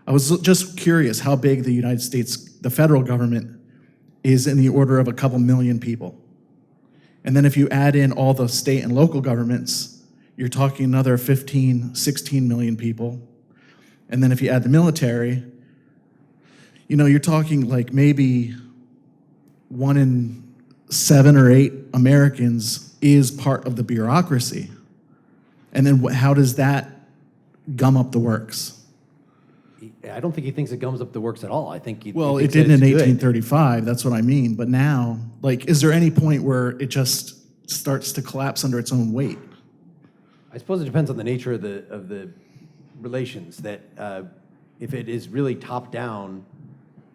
I was just curious how big the United States, the federal government, is in the order of a couple million people. And then if you add in all the state and local governments, you're talking another 15, 16 million people. And then if you add the military, you're talking maybe 1 in 7 or 8 Americans is part of the bureaucracy. And then how does that gum up the works? I don't think he thinks it gums up the works at all. I think he Well, it thinks did that in it's good. 1835, that's what I mean. But now, is there any point where it just starts to collapse under its own weight? I suppose it depends on the nature of the relations. That if it is really top down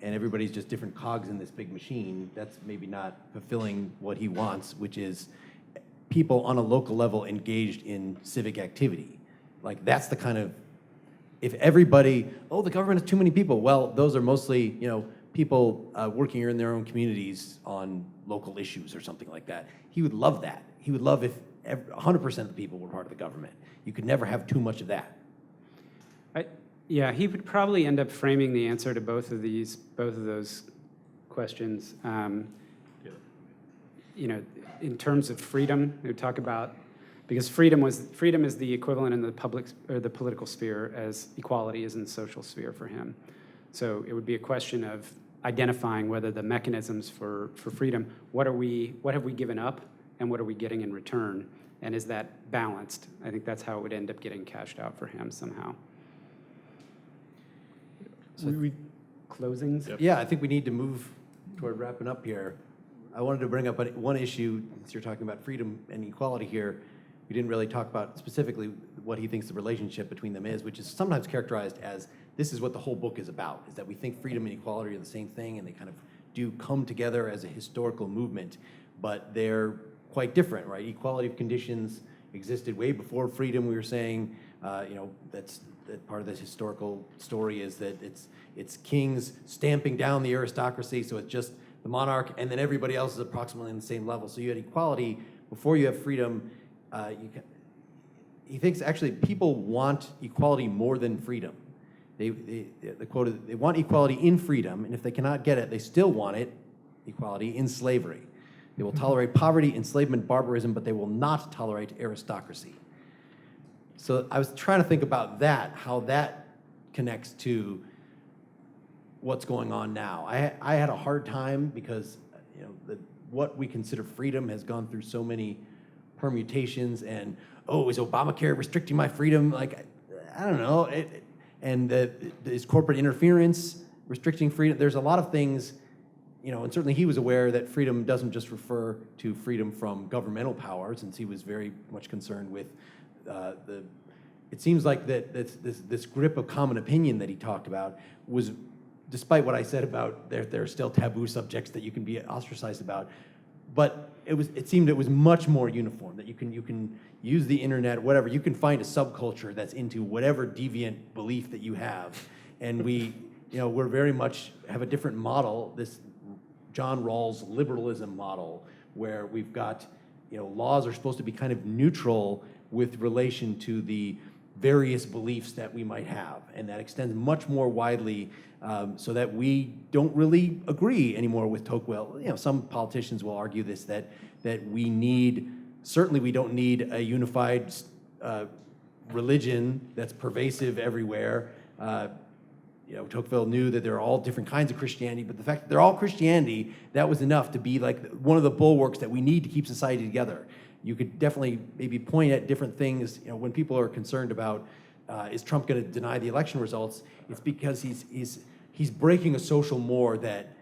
and everybody's just different cogs in this big machine, that's maybe not fulfilling what he wants, which is people on a local level engaged in civic activity. That's the kind of, if everybody, the government has too many people. Well, those are mostly, people working in their own communities on local issues or something like that. He would love that. He would love if 100% of the people were part of the government. You could never have too much of that. He would probably end up framing the answer to both of those questions. In terms of freedom, we would talk about, because freedom is the equivalent in the public or the political sphere as equality is in the social sphere for him. So it would be a question of identifying whether the mechanisms for freedom, what have we given up and what are we getting in return, and is that balanced? I think that's how it would end up getting cashed out for him somehow. Closings? Yeah, I think we need to move toward wrapping up here. I wanted to bring up one issue, since you're talking about freedom and equality here. We didn't really talk about specifically what he thinks the relationship between them is, which is sometimes characterized as this is what the whole book is about, is that we think freedom and equality are the same thing, and they kind of do come together as a historical movement, but they're quite different, right? Equality of conditions existed way before freedom, we were saying, That part of this historical story is that it's kings stamping down the aristocracy, so it's just the monarch, and then everybody else is approximately on the same level. So you had equality before you have freedom. He thinks actually people want equality more than freedom. The quote is, they want equality in freedom, and if they cannot get it, they still want it, equality, in slavery. They will tolerate poverty, enslavement, barbarism, but they will not tolerate aristocracy. So I was trying to think about that, how that connects to what's going on now. I had a hard time because what we consider freedom has gone through so many permutations, and is Obamacare restricting my freedom? Like, I don't know. Is corporate interference restricting freedom? There's a lot of things, and certainly he was aware that freedom doesn't just refer to freedom from governmental power, since he was very much concerned with it seems like that this grip of common opinion that he talked about was, despite what I said about there are still taboo subjects that you can be ostracized about, but it seemed it was much more uniform, that you can use the internet, whatever, you can find a subculture that's into whatever deviant belief that you have, and we're very much have a different model, this John Rawls liberalism model, where we've got laws are supposed to be kind of neutral with relation to the various beliefs that we might have, and that extends much more widely, so that we don't really agree anymore with Tocqueville. Some politicians will argue this, that certainly we don't need a unified religion that's pervasive everywhere. Tocqueville knew that there are all different kinds of Christianity, but the fact that they're all Christianity, that was enough to be like one of the bulwarks that we need to keep society together. You could definitely maybe point at different things. When people are concerned about is Trump going to deny the election results, it's because he's breaking a social more that,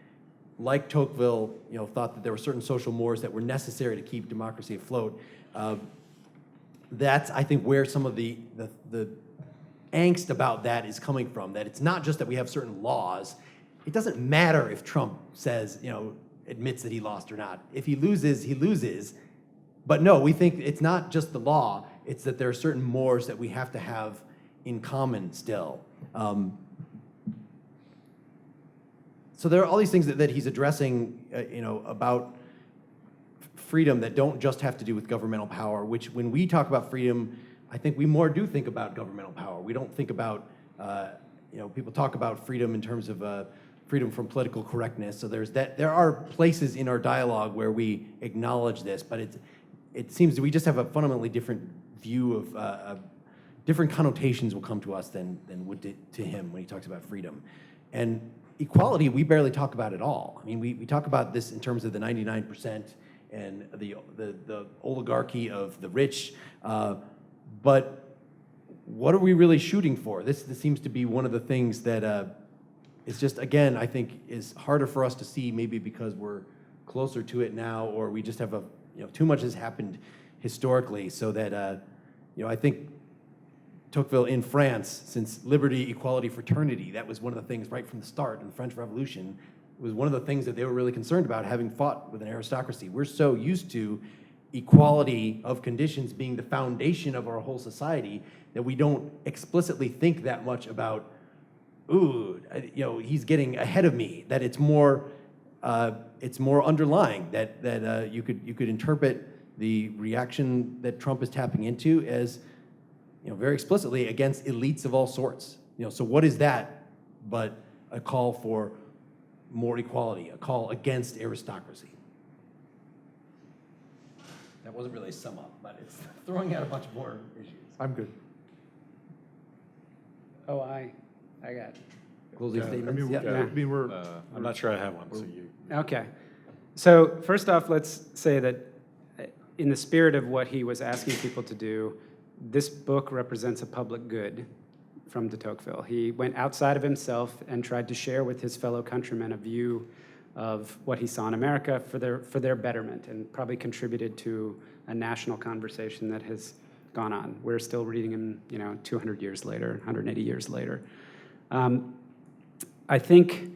like Tocqueville, thought that there were certain social mores that were necessary to keep democracy afloat. That's, I think, where some of the angst about that is coming from. That it's not just that we have certain laws. It doesn't matter if Trump says, admits that he lost or not. If he loses, he loses. But no, we think it's not just the law, it's that there are certain mores that we have to have in common still. So there are all these things that he's addressing, about freedom that don't just have to do with governmental power, which when we talk about freedom, I think we more do think about governmental power. We don't think about, people talk about freedom in terms of freedom from political correctness. So there are places in our dialogue where we acknowledge this, but it seems that we just have a fundamentally different view of different connotations will come to us than would to him when he talks about freedom. And equality, we barely talk about at all. I mean, we talk about this in terms of the 99% and the oligarchy of the rich, but what are we really shooting for? This seems to be one of the things that is just, again, I think is harder for us to see, maybe because we're closer to it now, or we just have too much has happened historically, so that I think Tocqueville in France, since liberty, equality, fraternity, that was one of the things right from the start in the French Revolution. It was one of the things that they were really concerned about, having fought with an aristocracy. We're so used to equality of conditions being the foundation of our whole society that we don't explicitly think that much about, he's getting ahead of me. That it's more underlying. That you could interpret the reaction that Trump is tapping into as, very explicitly against elites of all sorts. So what is that but a call for more equality, a call against aristocracy? That wasn't really a sum up, but it's throwing out a bunch more issues. I'm good. Oh, I got Closing statements? We're I'm not sure I have one, so you. Okay. So first off, let's say that in the spirit of what he was asking people to do, this book represents a public good from de Tocqueville. He went outside of himself and tried to share with his fellow countrymen a view of what he saw in America for their betterment, and probably contributed to a national conversation that has gone on. We're still reading him, 200 years later, 180 years later. I think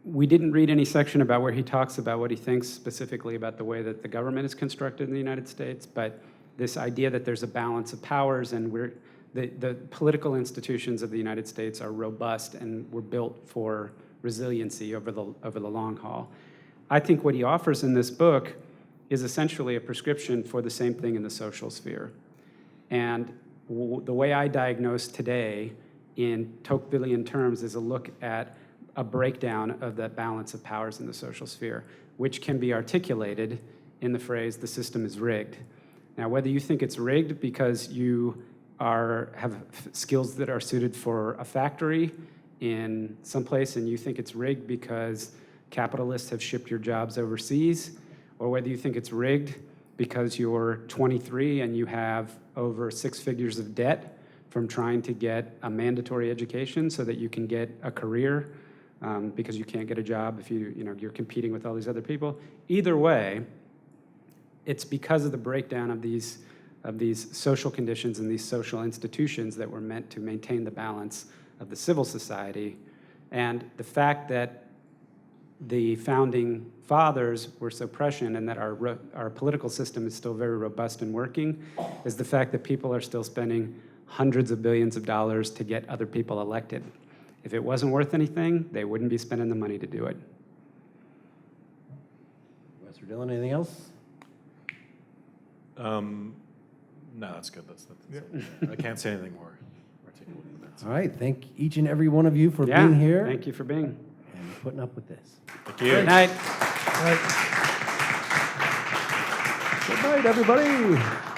we didn't read any section about where he talks about what he thinks specifically about the way that the government is constructed in the United States, but this idea that there's a balance of powers and the political institutions of the United States are robust and were built for resiliency over the long haul. I think what he offers in this book is essentially a prescription for the same thing in the social sphere. And the way I diagnose today in Tocquevillian terms is a look at a breakdown of the balance of powers in the social sphere, which can be articulated in the phrase, the system is rigged. Now, whether you think it's rigged because you have skills that are suited for a factory in some place, and you think it's rigged because capitalists have shipped your jobs overseas, or whether you think it's rigged because you're 23 and you have over 6 figures of debt from trying to get a mandatory education so that you can get a career because you can't get a job if you're competing with all these other people. Either way, it's because of the breakdown of these social conditions and these social institutions that were meant to maintain the balance of the civil society. And the fact that the founding fathers were so prescient and that our political system is still very robust and working is the fact that people are still spending hundreds of billions of dollars to get other people elected. If it wasn't worth anything, they wouldn't be spending the money to do it. Mr. Dillon, anything else? No, that's good. That's I can't say anything more articulate than that. All right, thank each and every one of you for Yeah, being here thank you for being. and putting up with this. Thank you. Good night. Good night, everybody.